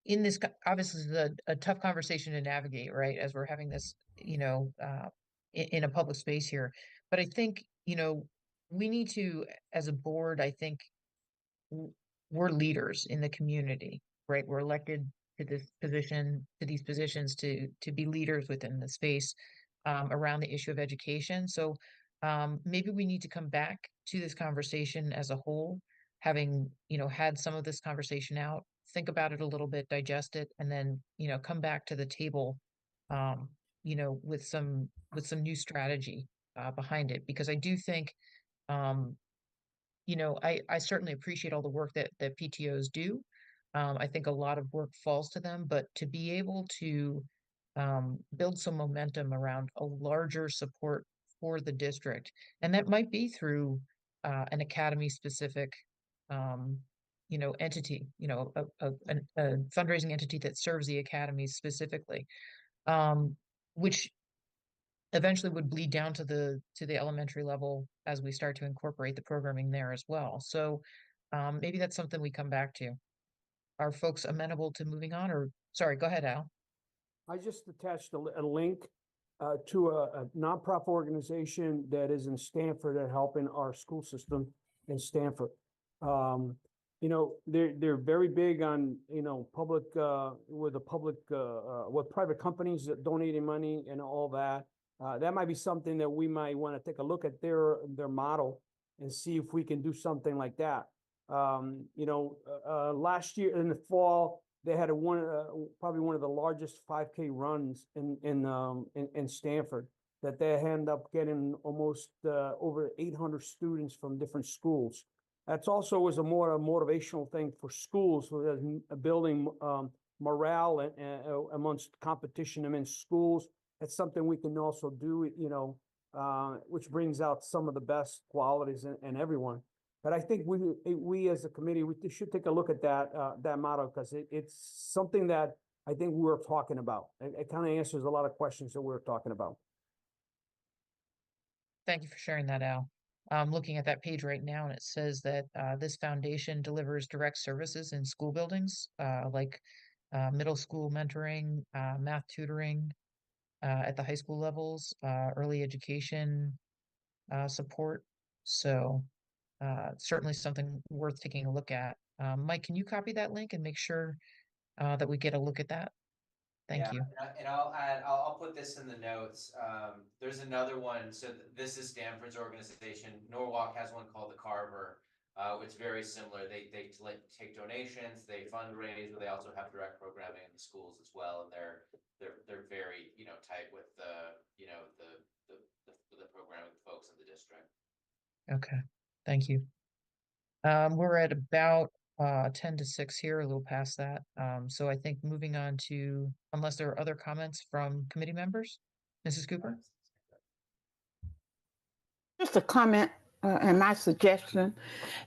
in this, obviously, this is a tough conversation to navigate, right? As we're having this, in a public space here. But I think, we need to, as a board, I think we're leaders in the community, right? We're elected to this position, to these positions to be leaders within the space around the issue of education. So maybe we need to come back to this conversation as a whole, having, had some of this conversation out, think about it a little bit, digest it, and then, come back to the table, with some new strategy behind it. Because I do think, I certainly appreciate all the work that PTOs do. I think a lot of work falls to them, but to be able to build some momentum around a larger support for the district, and that might be through, an academy specific, entity, a fundraising entity that serves the academies specifically, which eventually would bleed down to the elementary level as we start to incorporate the programming there as well. So maybe that's something we come back to. Are folks amenable to moving on, or sorry, go ahead, Al. I just attached a link to a nonprofit organization that is in Stanford that helping our school system in Stanford. They're very big on, public, with private companies that donating money and all that. That might be something that we might want to take a look at their model and see if we can do something like that. Last year in the fall, they had probably one of the largest 5K runs in Stanford, that they end up getting almost over 800 students from different schools. That's also was a more motivational thing for schools, so building morale amongst competition amongst schools. That's something we can also do, which brings out some of the best qualities in everyone. But I think we as a committee, we should take a look at that model, because it's something that I think we're talking about. It kind of answers a lot of questions that we're talking about. Thank you for sharing that, Al. I'm looking at that page right now, and it says that this foundation delivers direct services in school buildings, like middle school mentoring, math tutoring at the high school levels, early education support. So certainly something worth taking a look at. Mike, can you copy that link and make sure that we get a look at that? Thank you. And I'll put this in the notes. There's another one. So this is Stanford's organization. Norwalk has one called the Carver. It's very similar. They take donations, they fundraise, but they also have direct programming in the schools as well. And they're very, tight with the programming folks in the district. Okay, thank you. We're at about 10 to 6 here, a little past that. So I think moving on to, unless there are other comments from committee members, Mrs. Cooper? Just a comment and my suggestion,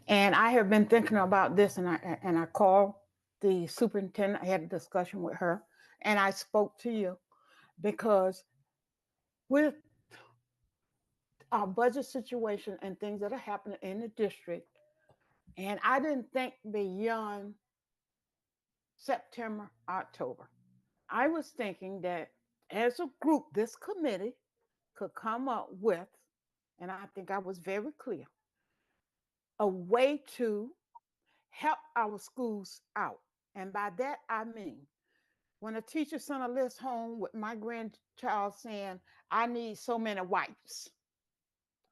and I have been thinking about this, and I called the superintendent. I had a discussion with her, and I spoke to you, because with our budget situation and things that are happening in the district, and I didn't think beyond September, October. I was thinking that as a group, this committee could come up with, and I think I was very clear, a way to help our schools out. And by that, I mean, when a teacher sent a list home with my grandchild saying, I need so many wipes,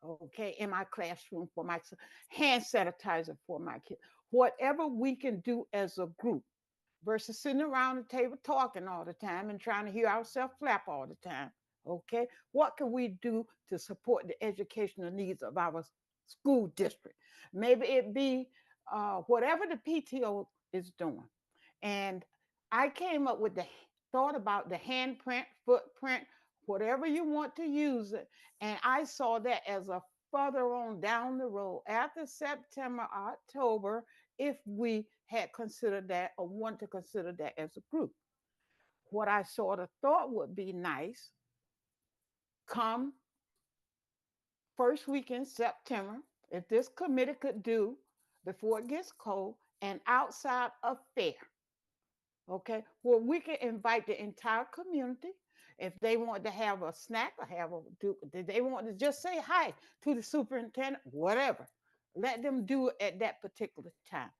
okay, in my classroom for my hand sanitizer for my kids, whatever we can do as a group, versus sitting around the table talking all the time and trying to hear ourselves flap all the time. Okay, what can we do to support the educational needs of our school district? Maybe it be whatever the PTO is doing. And I came up with the thought about the handprint, footprint, whatever you want to use it. And I saw that as a further on down the road after September, October, if we had considered that or want to consider that as a group. What I sort of thought would be nice, come first week in September, if this committee could do, before it gets cold, an outside affair, okay, where we can invite the entire community. If they want to have a snack or they want to just say hi to the superintendent, whatever, let them do it at that particular time.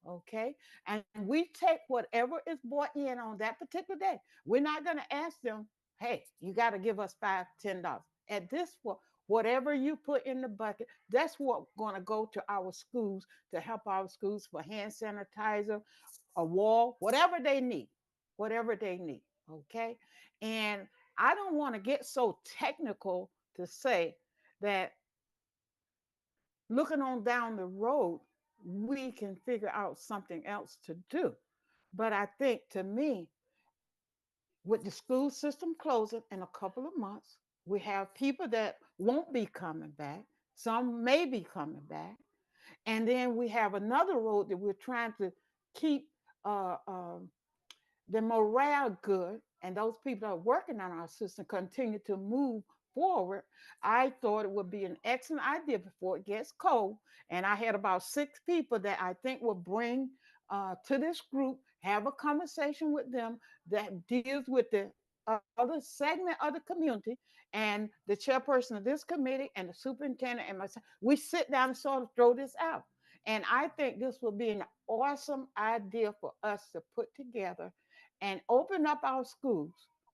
Okay, and we take whatever is brought in on that particular day. We're not going to ask them, hey, you got to give us $5, $10. At this point, whatever you put in the bucket, that's what's going to go to our schools to help our schools for hand sanitizer, a wall, whatever they need. Okay, and I don't want to get so technical to say that looking on down the road, we can figure out something else to do. But I think, to me, with the school system closing in a couple of months, we have people that won't be coming back. Some may be coming back. And then we have another road that we're trying to keep uh, the morale good, and those people that are working on our system continue to move forward. I thought it would be an excellent idea before it gets cold. And I had about 6 people that I think will bring to this group, have a conversation with them that deals with the other segment of the community, and the chairperson of this committee and the superintendent and myself. We sit down and sort of throw this out. And I think this will be an awesome idea for us to put together and open up our schools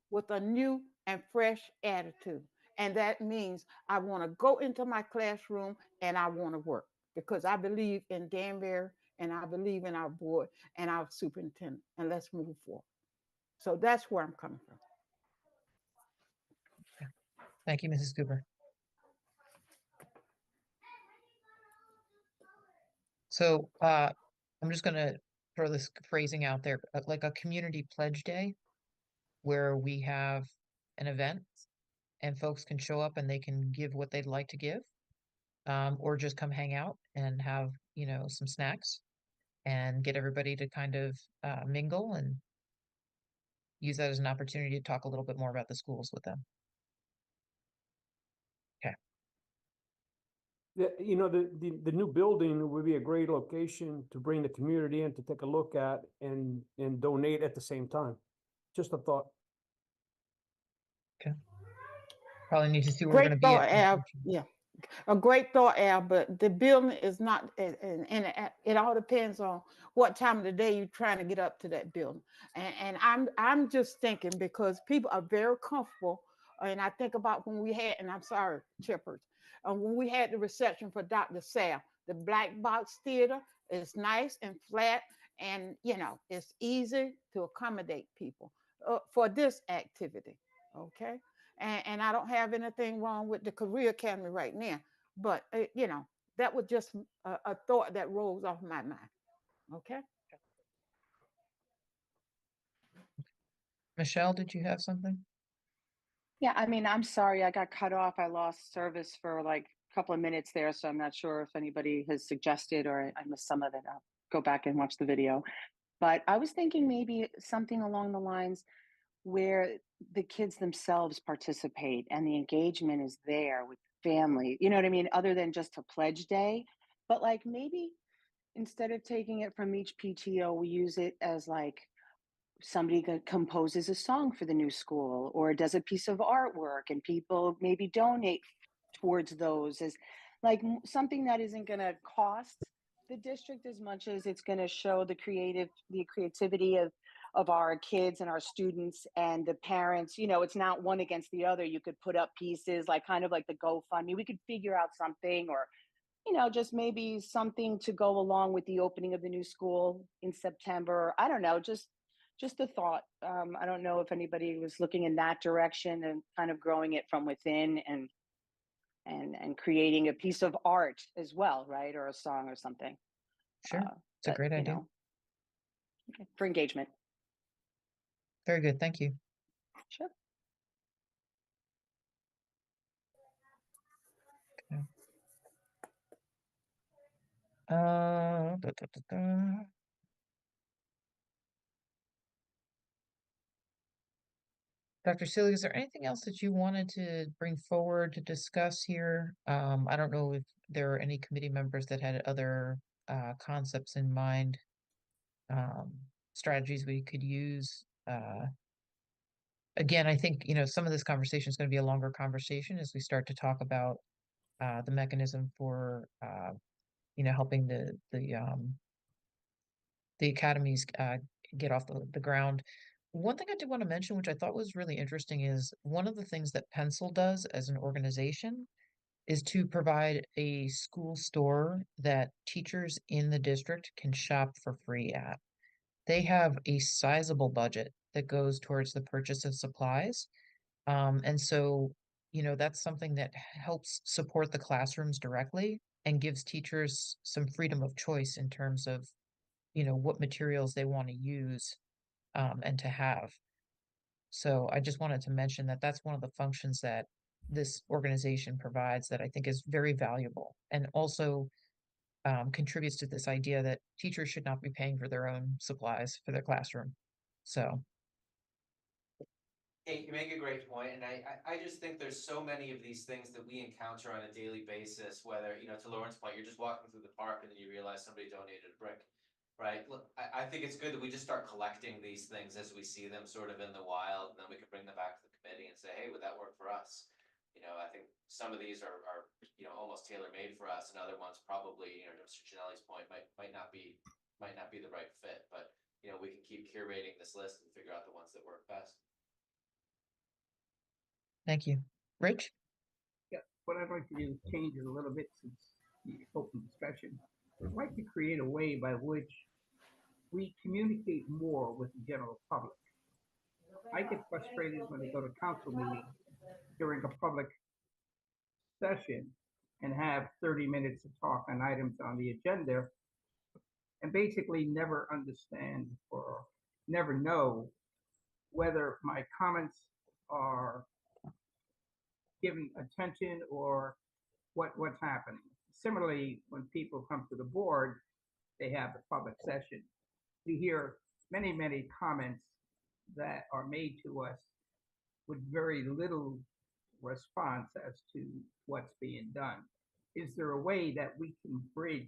with a new and fresh attitude. And that means I want to go into my classroom and I want to work, because I believe in Danbury and I believe in our board and our superintendent. And let's move forward. So that's where I'm coming from. Thank you, Mrs. Cooper. So I'm just going to throw this phrasing out there, like a community pledge day, where we have an event and folks can show up and they can give what they'd like to give, or just come hang out and have, some snacks and get everybody to kind of mingle and use that as an opportunity to talk a little bit more about the schools with them. The new building would be a great location to bring the community in to take a look at and donate at the same time. Just a thought. Probably need to see where we're going to Great be thought, at. Al. Yeah, a great thought, Al. But the building is not, and it all depends on what time of the day you're trying to get up to that building. And I'm just thinking, because people are very comfortable. And I think about when we had, and I'm sorry, Chippers, when we had the reception for Dr. Sal, the black box theater is nice and flat, and it's easy to accommodate people for this activity. Okay. And I don't have anything wrong with the Career Academy right now, but that was just a thought that rolls off my mind. Okay. Michelle, did you have something? Yeah, I mean, I'm sorry, I got cut off. I lost service for like a couple of minutes there, so I'm not sure if anybody has suggested or I missed some of it. I'll go back and watch the video. But I was thinking maybe something along the lines where the kids themselves participate and the engagement is there with family. You know what I mean? Other than just a pledge day, but like maybe instead of taking it from each PTO, we use it as like somebody composes a song for the new school or does a piece of artwork, and people maybe donate towards those as like something that isn't going to cost the district as much as it's going to show the creativity of our kids and our students and the parents. It's not one against the other. You could put up pieces like kind of like the GoFundMe. We could figure out something, or just maybe something to go along with the opening of the new school in September. I don't know, just a thought. I don't know if anybody was looking in that direction and kind of growing it from within and creating a piece of art as well, right? Or a song or something. Sure. It's a great idea. For engagement. Very good. Thank you. Sure. Okay. Da, da, da, da. Dr. Seelig, is there anything else that you wanted to bring forward to discuss here? I don't know if there are any committee members that had other concepts in mind, strategies we could use. Again, I think, some of this conversation is going to be a longer conversation as we start to talk about the mechanism for, helping the academies get off the ground. One thing I did want to mention, which I thought was really interesting, is one of the things that Pencil does as an organization is to provide a school store that teachers in the district can shop for free at. They have a sizable budget that goes towards the purchase of supplies. And so, that's something that helps support the classrooms directly and gives teachers some freedom of choice in terms of, what materials they want to use and to have. So I just wanted to mention that that's one of the functions that this organization provides that I think is very valuable, and also contributes to this idea that teachers should not be paying for their own supplies for their classroom. So, Hey, you make a great point, and I just think there's so many of these things that we encounter on a daily basis, whether, to Lauren's point, you're just walking through the park and then you realize somebody donated a brick, right? Look, I think it's good that we just start collecting these things as we see them sort of in the wild, and then we can bring them back to the committee and say, hey, would that work for us? I think some of these are almost tailor-made for us, and other ones probably, to Mr. Janelli's point, might not be the right fit, but, we can keep curating this list and figure out the ones that work best. thank you. Rich? Yeah, what I'd like to do is change it a little bit since the open discussion. I'd like to create a way by which we communicate more with the general public. I get frustrated when I go to council meetings during a public session and have 30 minutes to talk on items on the agenda and basically never understand or never know whether my comments are given attention or what's happening. Similarly, when people come to the board, they have the public session. We hear many, many comments that are made to us with very little response as to what's being done. Is there a way that we can bridge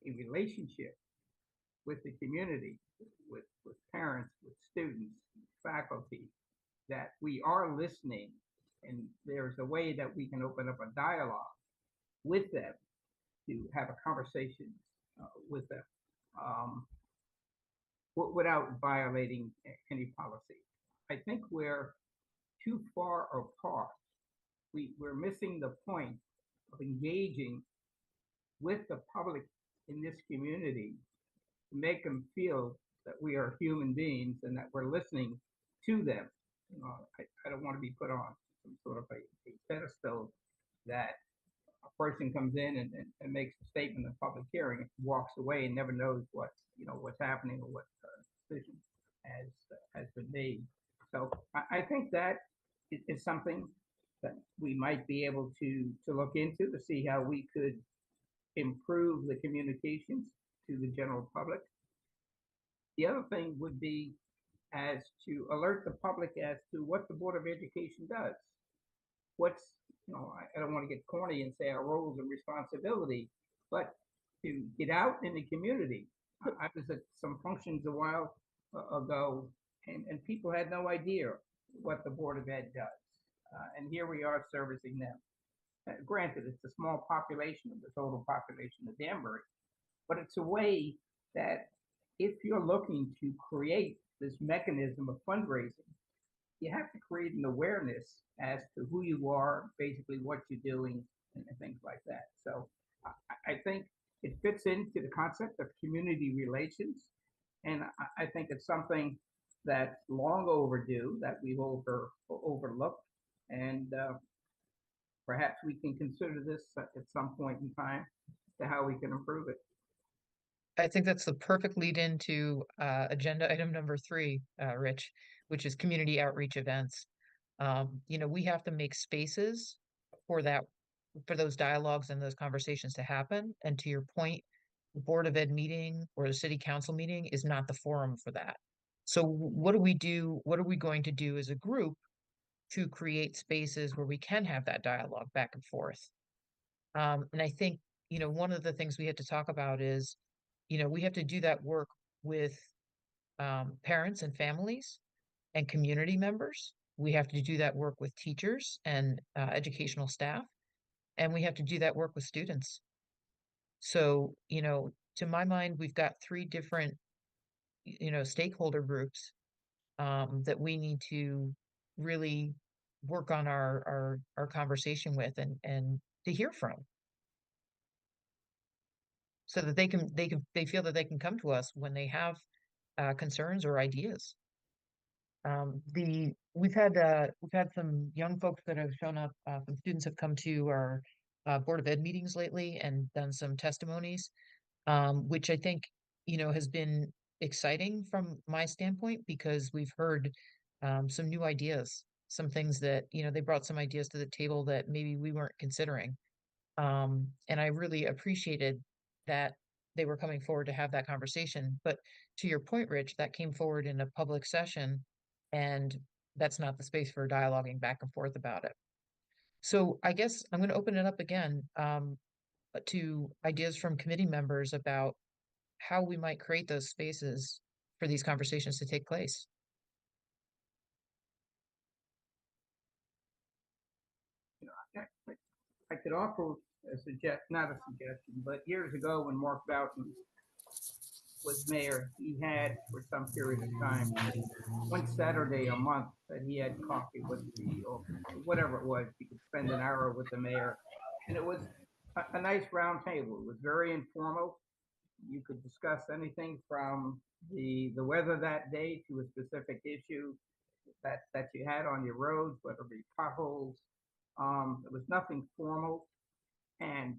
a relationship with the community, with parents, with students, faculty, that we are listening, and there's a way that we can open up a dialogue with them to have a conversation with them without violating any policy. I think we're too far apart. We're missing the point of engaging with the public in this community to make them feel that we are human beings and that we're listening to them. I don't want to be put on some sort of a pedestal that a person comes in and makes a statement in a public hearing and walks away and never knows what's happening or what decision has been made. So I think that is something that we might be able to look into to see how we could improve the communications to the general public. The other thing would be as to alert the public as to what the Board of Education does. What's, I don't want to get corny and say our roles and responsibility, but to get out in the community. I was at some functions a while ago, and people had no idea what the Board of Ed does. And here we are servicing them. Granted, it's a small population of the total population of Danbury, but it's a way that if you're looking to create this mechanism of fundraising, you have to create an awareness as to who you are, basically what you're doing, and things like that. So I think it fits into the concept of community relations, and I think it's something that's long overdue that we've overlooked, and perhaps we can consider this at some point in time to how we can improve it. I think that's the perfect lead into agenda item number 3, Rich, which is community outreach events. We have to make spaces for those dialogues and those conversations to happen. And to your point, the Board of Ed meeting or the City Council meeting is not the forum for that. So what do we do? What are we going to do as a group to create spaces where we can have that dialogue back and forth? And I think, one of the things we had to talk about is, we have to do that work with parents and families and community members. We have to do that work with teachers and educational staff, and we have to do that work with students. So, to my mind, we've got 3 different, stakeholder groups that we need to really work on our conversation with and to hear from, so that they feel that they can come to us when they have concerns or ideas. We've had some young folks that have shown up. Some students have come to our Board of Ed meetings lately and done some testimonies, which I think has been exciting from my standpoint, because we've heard some new ideas some things that, you know, they brought some ideas to the table that maybe we weren't considering. And I really appreciated that they were coming forward to have that conversation. But to your point, Rich, that came forward in a public session, and that's not the space for dialoguing back and forth about it. So I guess I'm going to open it up again, to ideas from committee members about how we might create those spaces for these conversations to take place. I could offer not a suggestion, but years ago when Mark Boughton was mayor, he had for some period of time, one Saturday a month that he had coffee with or whatever it was. You could spend an hour with the mayor, and it was a nice round table. It was very informal. You could discuss anything from the weather that day to a specific issue that you had on your roads, whether it be potholes. It was nothing formal, and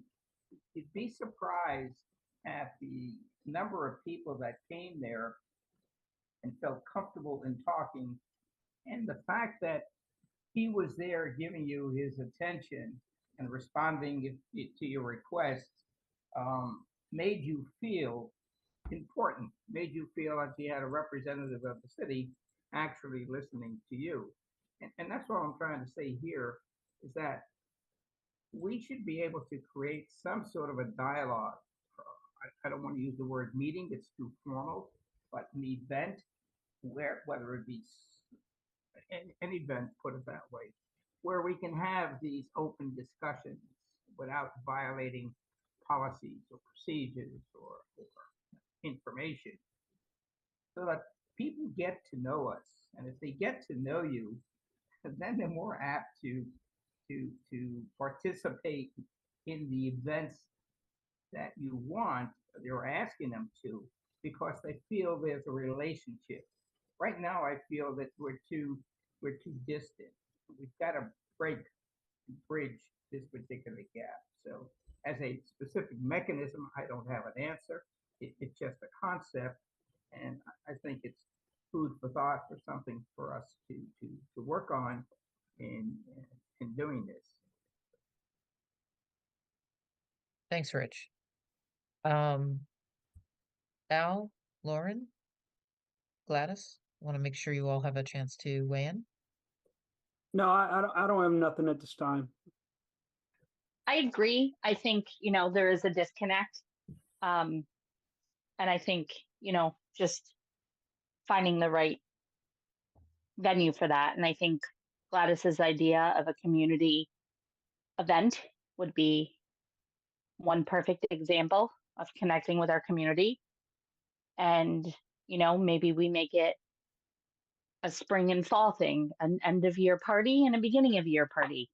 you'd be surprised at the number of people that came there and felt comfortable in talking, and the fact that he was there giving you his attention and responding to your requests made you feel important, made you feel like you had a representative of the city actually listening to you. And that's what I'm trying to say here is that we should be able to create some sort of a dialogue. I don't want to use the word meeting, it's too formal, but an event where, whether it be an event, put it that way, where we can have these open discussions without violating policies or procedures or information, so that people get to know us. And if they get to know you, then they're more apt to participate in the events that you want, you're asking them to, because they feel there's a relationship. Right now, I feel that we're too distant. We've got to bridge this particular gap. So, as a specific mechanism, I don't have an answer. It's just a concept, and I think it's food for thought for something for us to work on in doing this. Thanks, Rich. Al, Lauren, Gladys, want to make sure you all have a chance to weigh in. No, I don't have nothing at this time. I agree. I think, you know, there is a disconnect. And I think, you know, just finding the right venue for that. And I think Gladys's idea of a community event would be one perfect example of connecting with our community. And, you know, maybe we make it a spring and fall thing, an end of year party and a beginning of year party.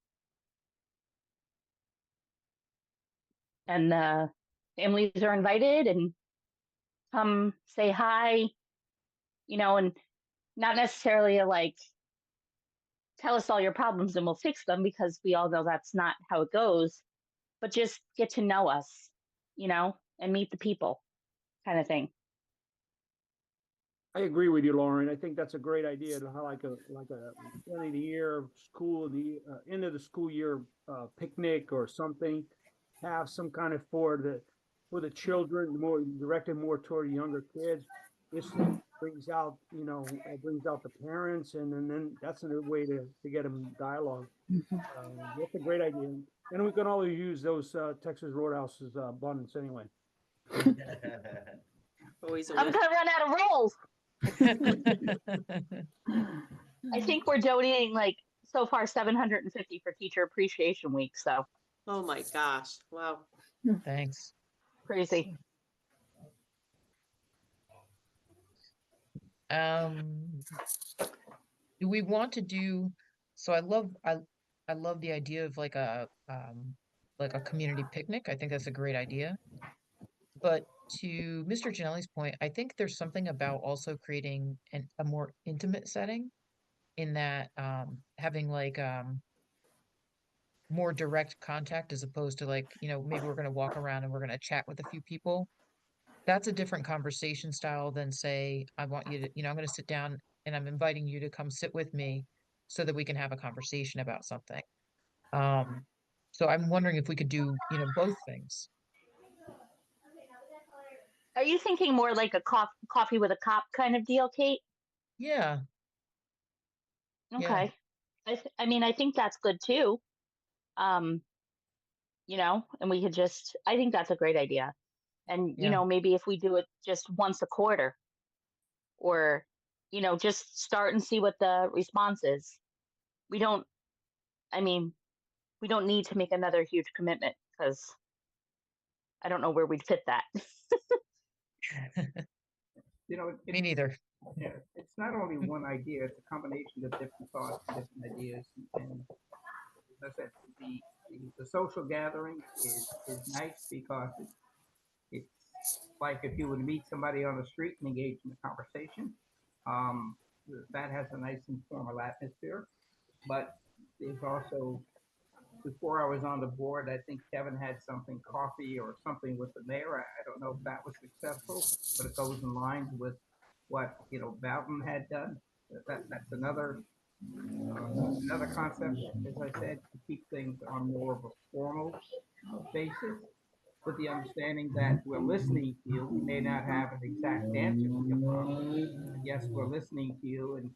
And the families are invited and come say hi, you know, and not necessarily like, tell us all your problems and we'll fix them, because we all know that's not how it goes, but just get to know us, you know, and meet the people kind of thing. I agree with you, Lauren. I think that's a great idea to have like a end of the year school, the end of the school year picnic or something. Have some kind of for the children, more directed more toward younger kids. This brings out, you know, brings out the parents, and then that's a way to get them dialogue. That's a great idea, and we can always use those Texas Roadhouse's buns anyway. Always a I'm win. gonna run out of rolls. I think we're donating like so far 750 for Teacher Appreciation Week. So. Oh my gosh! Wow. Thanks. Crazy. Do we want to do, so I love the idea of like a community picnic. I think that's a great idea. But to Mr. Gianelli's point, I think there's something about also creating a more intimate setting, in that having like more direct contact, as opposed to like, you know, maybe we're going to walk around and we're going to chat with a few people. That's a different conversation style than, say, I want you to, you know, I'm going to sit down and I'm inviting you to come sit with me so that we can have a conversation about something. So I'm wondering if we could do, both things. Are you thinking more like a coffee with a cop kind of deal, Kate? Yeah, yeah, Okay. I mean, I think that's good too. Um, and we could just, I think that's a great idea. And, yeah. maybe if we do it just once a quarter or, just start and see what the response is. We don't, I mean, we don't need to make another huge commitment because I don't know where we'd fit that. You know, Me neither. yeah, it's not only one idea, it's a combination of different thoughts and different ideas. And as I said, the social gathering is nice because it's like if you would meet somebody on the street and engage in a conversation. Um, that has a nice informal atmosphere. But there's also, before I was on the board, I think Kevin had something, coffee or something with the mayor. I don't know if that was successful, but it goes in line with what, Boughton had done. That's another concept, as I said, to keep things on more of a formal basis, with the understanding that we're listening to you. We may not have an exact answer to your problem. Yes, we're listening to you, and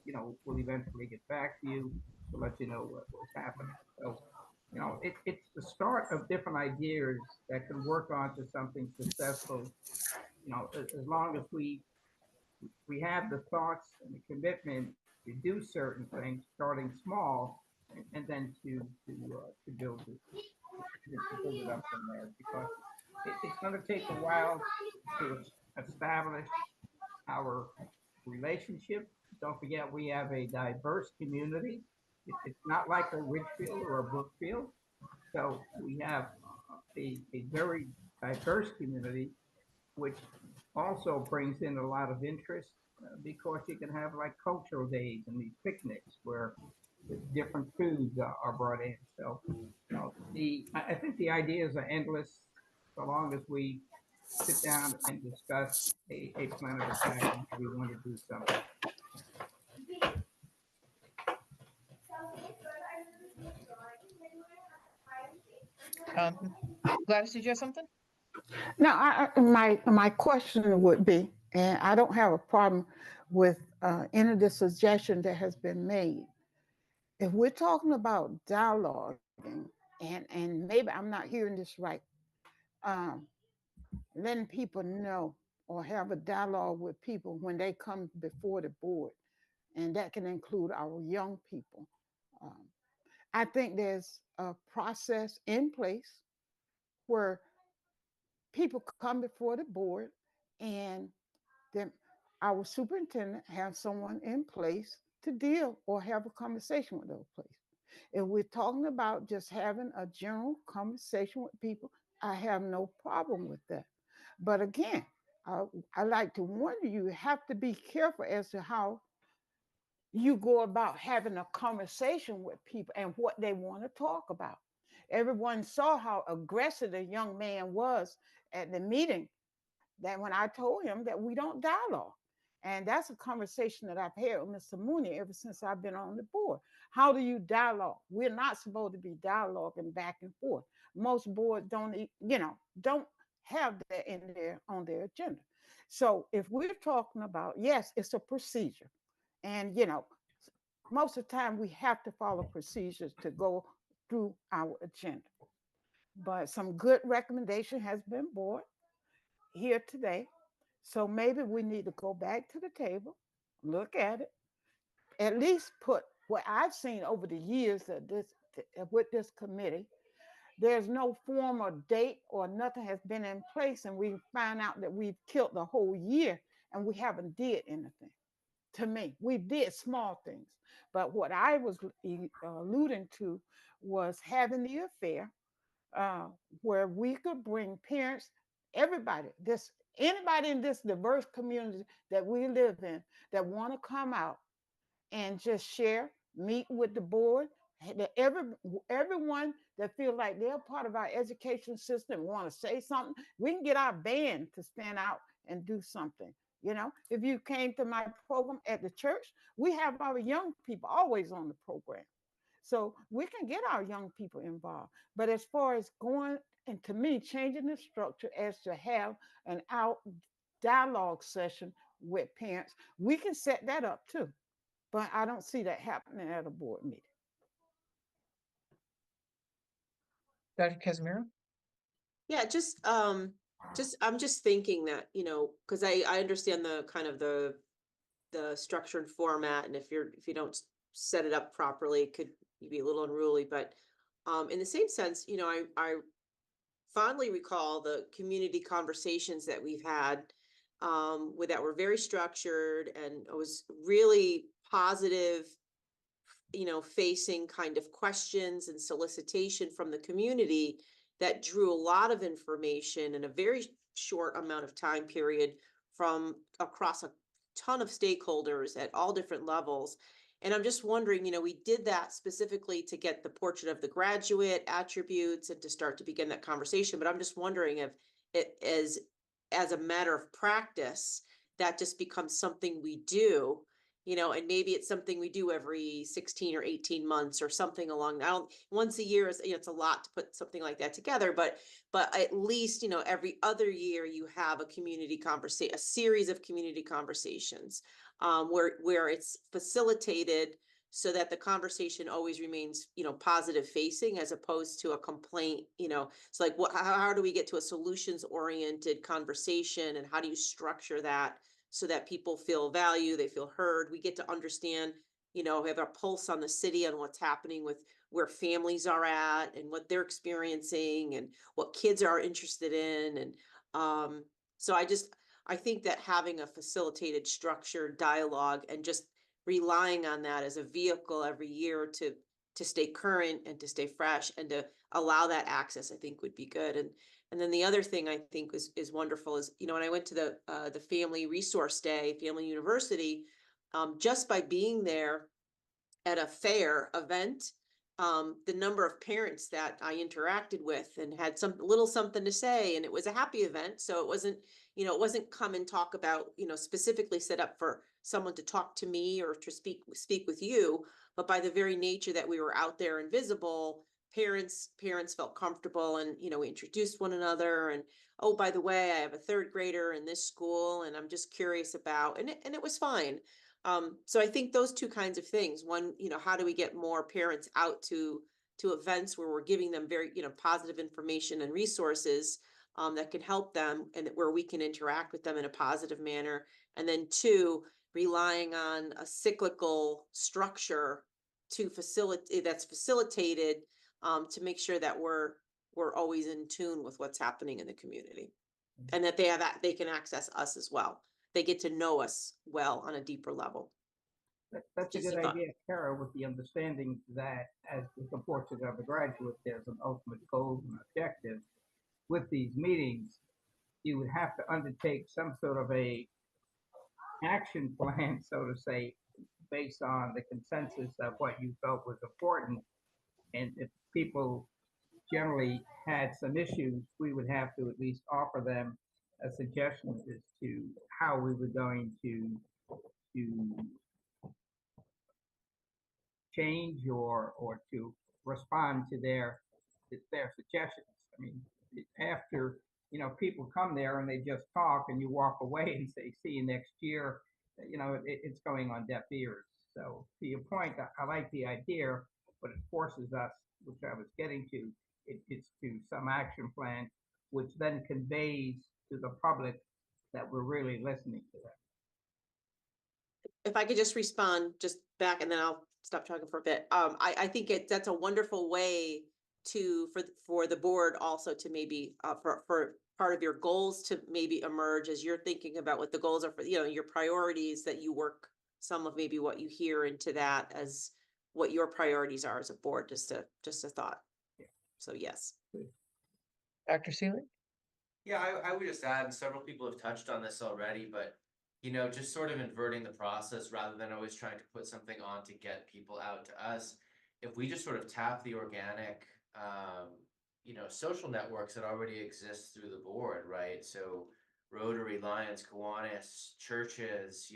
we'll eventually get back to you to let you know what's happening. So, it's the start of different ideas that can work onto something successful. As long as we have the thoughts and the commitment to do certain things, starting small, and then to build it up from there. Because it's going to take a while to establish our relationship. Don't forget, we have a diverse community. It's not like a Ridgefield or a Brookfield. So we have a very diverse community, which also brings in a lot of interest because you can have like cultural days and these picnics where the different foods are brought in. So, I think the ideas are endless so long as we sit down and discuss a plan of attack and how we want to do something. Gladys, did you have something? Now, my question would be, and I don't have a problem with any of the suggestion that has been made. If we're talking about dialoguing, and maybe I'm not hearing this right, um, letting people know or have a dialogue with people when they come before the board, and that can include our young people. Um, I think there's a process in place where people come before the board, and then our superintendent have someone in place to deal or have a conversation with those places. If we're talking about just having a general conversation with people, I have no problem with that. But again, I like to warn you, you have to be careful as to how you go about having a conversation with people and what they want to talk about. Everyone saw how aggressive the young man was at the meeting, that when I told him that we don't dialogue. And that's a conversation that I've had with Mr. Mooney ever since I've been on the board. How do you dialogue? We're not supposed to be dialoguing back and forth. Most boards don't have that in there on their agenda. So if we're talking about, yes, it's a procedure. And most of the time we have to follow procedures to go through our agenda. But some good recommendation has been brought here today. So maybe we need to go back to the table, look at it, at least put what I've seen over the years of this with this committee. There's no form or date or nothing has been in place, and we find out that we've killed the whole year and we haven't did anything. To me, we did small things, but what I was alluding to was having the affair uh, where we could bring parents, everybody, anybody in this diverse community that we live in that want to come out and just share, meet with the board. Everyone that feel like they're part of our education system want to say something, we can get our band to stand out and do something. You know, if you came to my program at the church, we have our young people always on the program. So we can get our young people involved. But as far as going, and to me, changing the structure as to have an out dialogue session with parents, we can set that up too. But I don't see that happening at a board meeting. Dr. Casimiro? Yeah, I'm just thinking that, you know, because I understand the kind of the structure and format, and if you don't set it up properly, it could be a little unruly. But in the same sense, you know, I fondly recall the community conversations that we've had with that were very structured, and it was really positive, you know, facing kind of questions and solicitation from the community that drew a lot of information in a very short amount of time period from across a ton of stakeholders at all different levels. And I'm just wondering, you know, we did that specifically to get the portrait of the graduate attributes and to start to begin that conversation. But I'm just wondering if it is, as a matter of practice, that just becomes something we do, you know, and maybe it's something we do every 16 or 18 months or something along that. Once a year is, you know, it's a lot to put something like that together, but at least, you know, every other year you have a community conversation, a series of community conversations where it's facilitated so that the conversation always remains, you know, positive facing as opposed to a complaint. You know, it's like, how do we get to a solutions oriented conversation, and how do you structure that so that people feel value, they feel heard, we get to understand, you know, have a pulse on the city on what's happening with where families are at and what they're experiencing and what kids are interested in. And so I think that having a facilitated structured dialogue and just relying on that as a vehicle every year to stay current and to stay fresh and to allow that access, I think would be good. And then the other thing I think is wonderful is, you know, when I went to the Family Resource Day, Family University, just by being there at a fair event, the number of parents that I interacted with and had some little something to say, and it was a happy event. So it wasn't, you know, it wasn't come and talk about, you know, specifically set up for someone to talk to me or to speak with you, but by the very nature that we were out there and visible, parents felt comfortable, and, you know, we introduced one another, and, oh, by the way, I have a third grader in this school and I'm just curious about, and it was fine. So I think those two kinds of things. One, you know, how do we get more parents out to events where we're giving them very, you know, positive information and resources that can help them, and where we can interact with them in a positive manner. And then two, relying on a cyclical structure to facilitate that's facilitated to make sure that we're always in tune with what's happening in the community, and that they can access us as well. They get to know us well on a deeper level. That's a Just good a thought. idea, Kara, with the understanding that as with the portrait of a graduate, there's an ultimate goal and objective. With these meetings, you would have to undertake some sort of a action plan, so to say, based on the consensus of what you felt was important. And if people generally had some issues, we would have to at least offer them a suggestion as to how we were going to change or to respond to their suggestions. I mean, after, you know, people come there and they just talk and you walk away and say, see you next year, you know, it's going on deaf ears. So to your point, I like the idea, but it forces us, which I was getting to, it's to some action plan, which then conveys to the public that we're really listening to them. If I could just respond just back, and then I'll stop talking for a bit. I think that's a wonderful way for the board also to maybe for part of your goals to maybe emerge as you're thinking about what the goals are for, you know, your priorities, that you work some of maybe what you hear into that as what your priorities are as a board. Just a thought. Yeah. So yes. Dr. Seelig? Yeah, I would just add, and several people have touched on this already, but you know, just sort of inverting the process rather than always trying to put something on to get people out to us. If we just sort of tap the organic, you know, social networks that already exist through the board, right? So Rotary, Lions, Kiwanis, churches,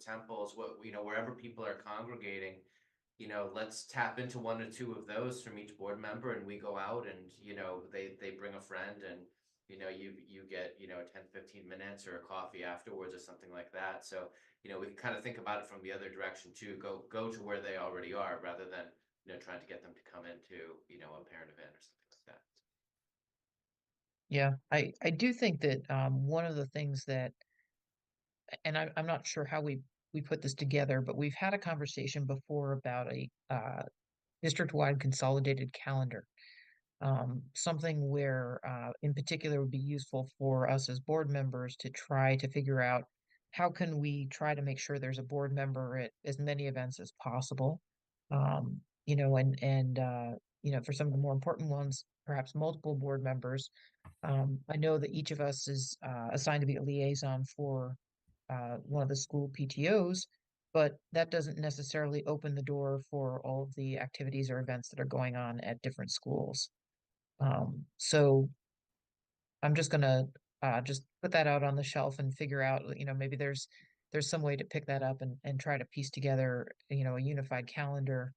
temples, wherever people are congregating, let's tap into one or two of those from each board member, and we go out and, they bring a friend, and, you get, 10, 15 minutes or a coffee afterwards or something like that. So, we can kind of think about it from the other direction too. Go to where they already are, rather than, trying to get them to come into, a parent event or something like that. Yeah, I do think that one of the things that, and I'm not sure how we put this together, but we've had a conversation before about a district-wide consolidated calendar. Something where, in particular, would be useful for us as board members to try to figure out how can we try to make sure there's a board member at as many events as possible. For some of the more important ones, perhaps multiple board members. I know that each of us is assigned to be a liaison for one of the school PTOs, but that doesn't necessarily open the door for all of the activities or events that are going on at different schools. So I'm just gonna just put that out on the shelf and figure out, maybe there's some way to pick that up and try to piece together, a unified calendar,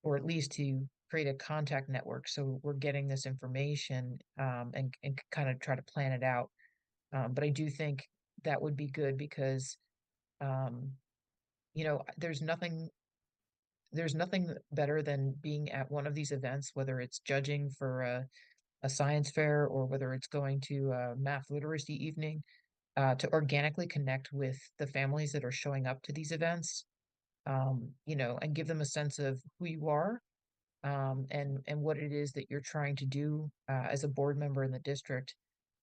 or at least to create a contact network so we're getting this information, and kind of try to plan it out. But I do think that would be good because, um, there's nothing better than being at one of these events, whether it's judging for a science fair or whether it's going to a math literacy evening, to organically connect with the families that are showing up to these events, and give them a sense of who you are, and what it is that you're trying to do as a board member in the district,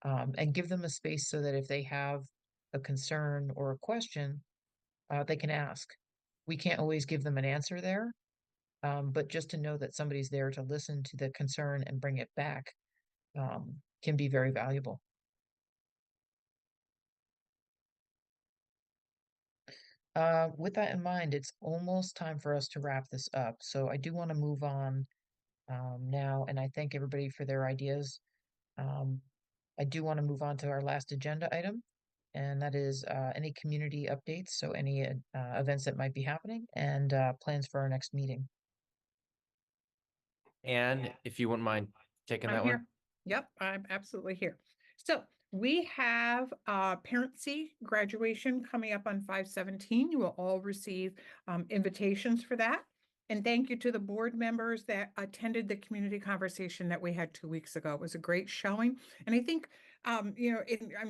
and give them a space so that if they have a concern or a question, they can ask. We can't always give them an answer there, but just to know that somebody's there to listen to the concern and bring it back, can be very valuable. With that in mind, it's almost time for us to wrap this up. So I do want to move on now, and I thank everybody for their ideas. Um, I do want to move on to our last agenda item, and that is any community updates. So any events that might be happening and plans for our next meeting. And if you wouldn't mind taking I'm that here. one. Yep, I'm absolutely here. So we have Parent C graduation coming up on 5/17. You will all receive invitations for that. And thank you to the board members that attended the community conversation that we had 2 weeks ago. It was a great showing. And I think, I'm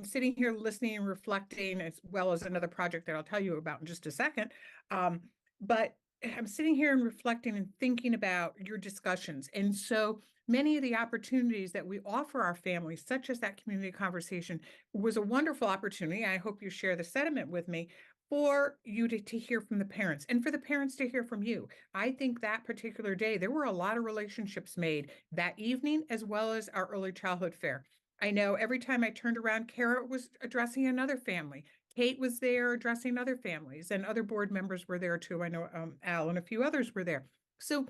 sitting here listening and reflecting, as well as another project that I'll tell you about in just a second. But I'm sitting here and reflecting and thinking about your discussions. And so many of the opportunities that we offer our families, such as that community conversation, was a wonderful opportunity. I hope you share the sentiment with me, for you to hear from the parents and for the parents to hear from you. I think that particular day, there were a lot of relationships made that evening, as well as our early childhood fair. I know every time I turned around, Kara was addressing another family. Kate was there addressing other families, and other board members were there too. I know Al and a few others were there. So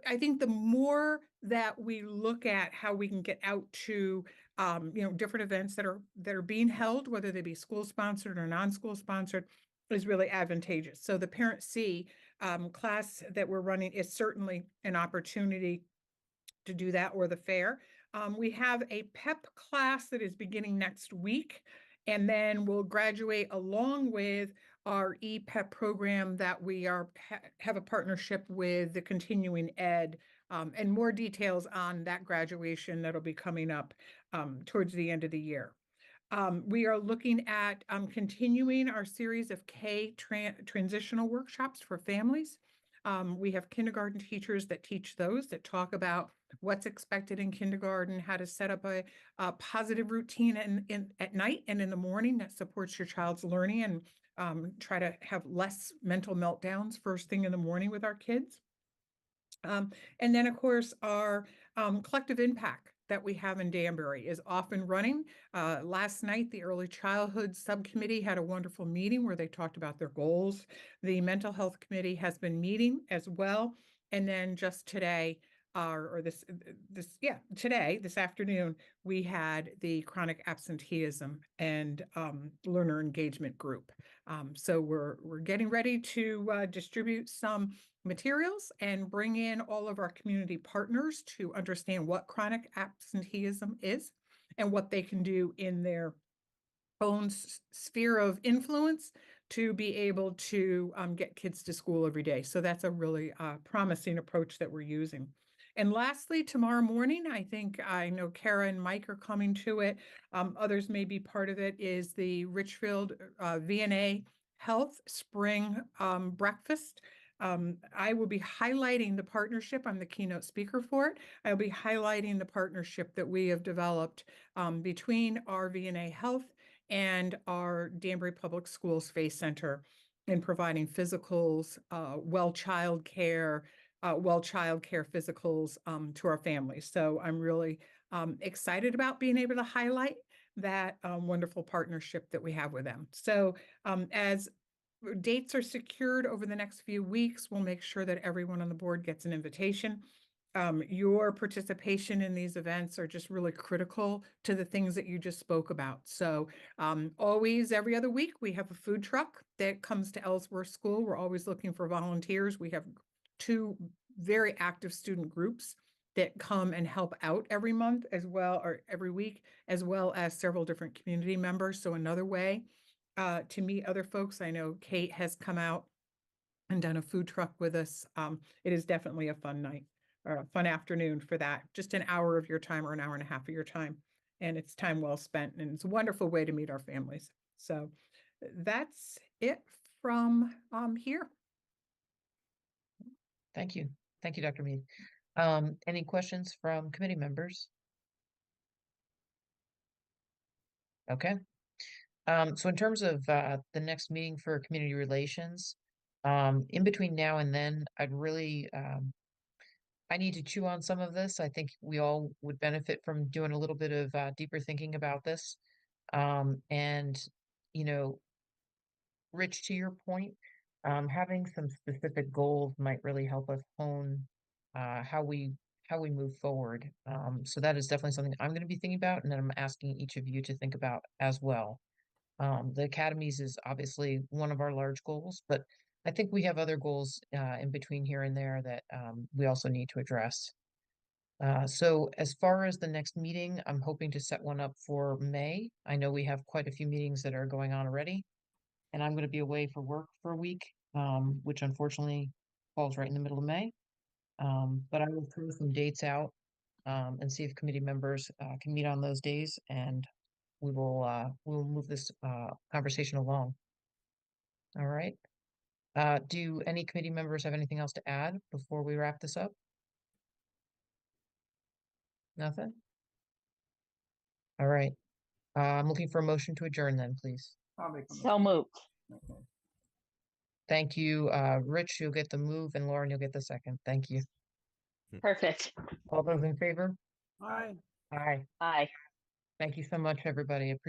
I think the more that we look at how we can get out to different events that are being held, whether they be school sponsored or non-school sponsored, is really advantageous. So the Parent C class that we're running is certainly an opportunity to do that, or the fair. We have a PEP class that is beginning next week, and then we'll graduate along with our EPEP program that we have a partnership with the Continuing Ed, and more details on that graduation that'll be coming up towards the end of the year. We are looking at continuing our series of transitional workshops for families. We have kindergarten teachers that teach those, that talk about what's expected in kindergarten, how to set up a positive routine at night and in the morning that supports your child's learning, and try to have less mental meltdowns first thing in the morning with our kids. And then, of course, our collective impact that we have in Danbury is off and running. Last night, the Early Childhood Subcommittee had a wonderful meeting where they talked about their goals. The Mental Health Committee has been meeting as well. And then just today, today, this afternoon, we had the chronic absenteeism and learner engagement group. So we're getting ready to distribute some materials and bring in all of our community partners to understand what chronic absenteeism is and what they can do in their own sphere of influence to be able to get kids to school every day. So that's a really promising approach that we're using. And lastly, tomorrow morning, I know Kara and Mike are coming to it. Others may be part of it, is the Richfield VNA Health Spring Breakfast. I will be highlighting the partnership. I'm the keynote speaker for it. I'll be highlighting the partnership that we have developed between our VNA Health and our Danbury Public Schools Faith Center in providing physicals, well child care physicals to our families. So I'm really excited about being able to highlight that wonderful partnership that we have with them. So as dates are secured over the next few weeks, we'll make sure that everyone on the board gets an invitation. Your participation in these events are just really critical to the things that you just spoke about. So always every other week, we have a food truck that comes to Ellsworth School. We're always looking for volunteers. We have 2 very active student groups that come and help out every month as well, or every week, as well as several different community members. So another way to meet other folks. I know Kate has come out and done a food truck with us. It is definitely a fun night or a fun afternoon for that. Just an hour of your time or an hour and a half of your time. And it's time well spent, and it's a wonderful way to meet our families. So that's it from here. Thank you. Thank you, Dr. Mead. Any questions from committee members? Okay. So in terms of the next meeting for community relations, in between now and then, I'd really, I need to chew on some of this. I think we all would benefit from doing a little bit of deeper thinking about this. And, you know, Rich, to your point, having some specific goals might really help us hone how we move forward. So that is definitely something I'm going to be thinking about, and then I'm asking each of you to think about as well. The academies is obviously one of our large goals, but I think we have other goals in between here and there that we also need to address. So as far as the next meeting, I'm hoping to set one up for May. I know we have quite a few meetings that are going on already, and I'm going to be away for work for a week, which unfortunately falls right in the middle of May. But I will throw some dates out and see if committee members can meet on those days, and we will move this conversation along. All right. Do any committee members have anything else to add before we wrap this up? Nothing? All right. I'm looking for a motion to adjourn then, please. I'll make a So moved. motion. Okay. Thank you. Rich, you'll get the move, and Lauren, you'll get the second. Thank you. Perfect. All those in favor? All right. Aye. Aye. Thank you so much, everybody.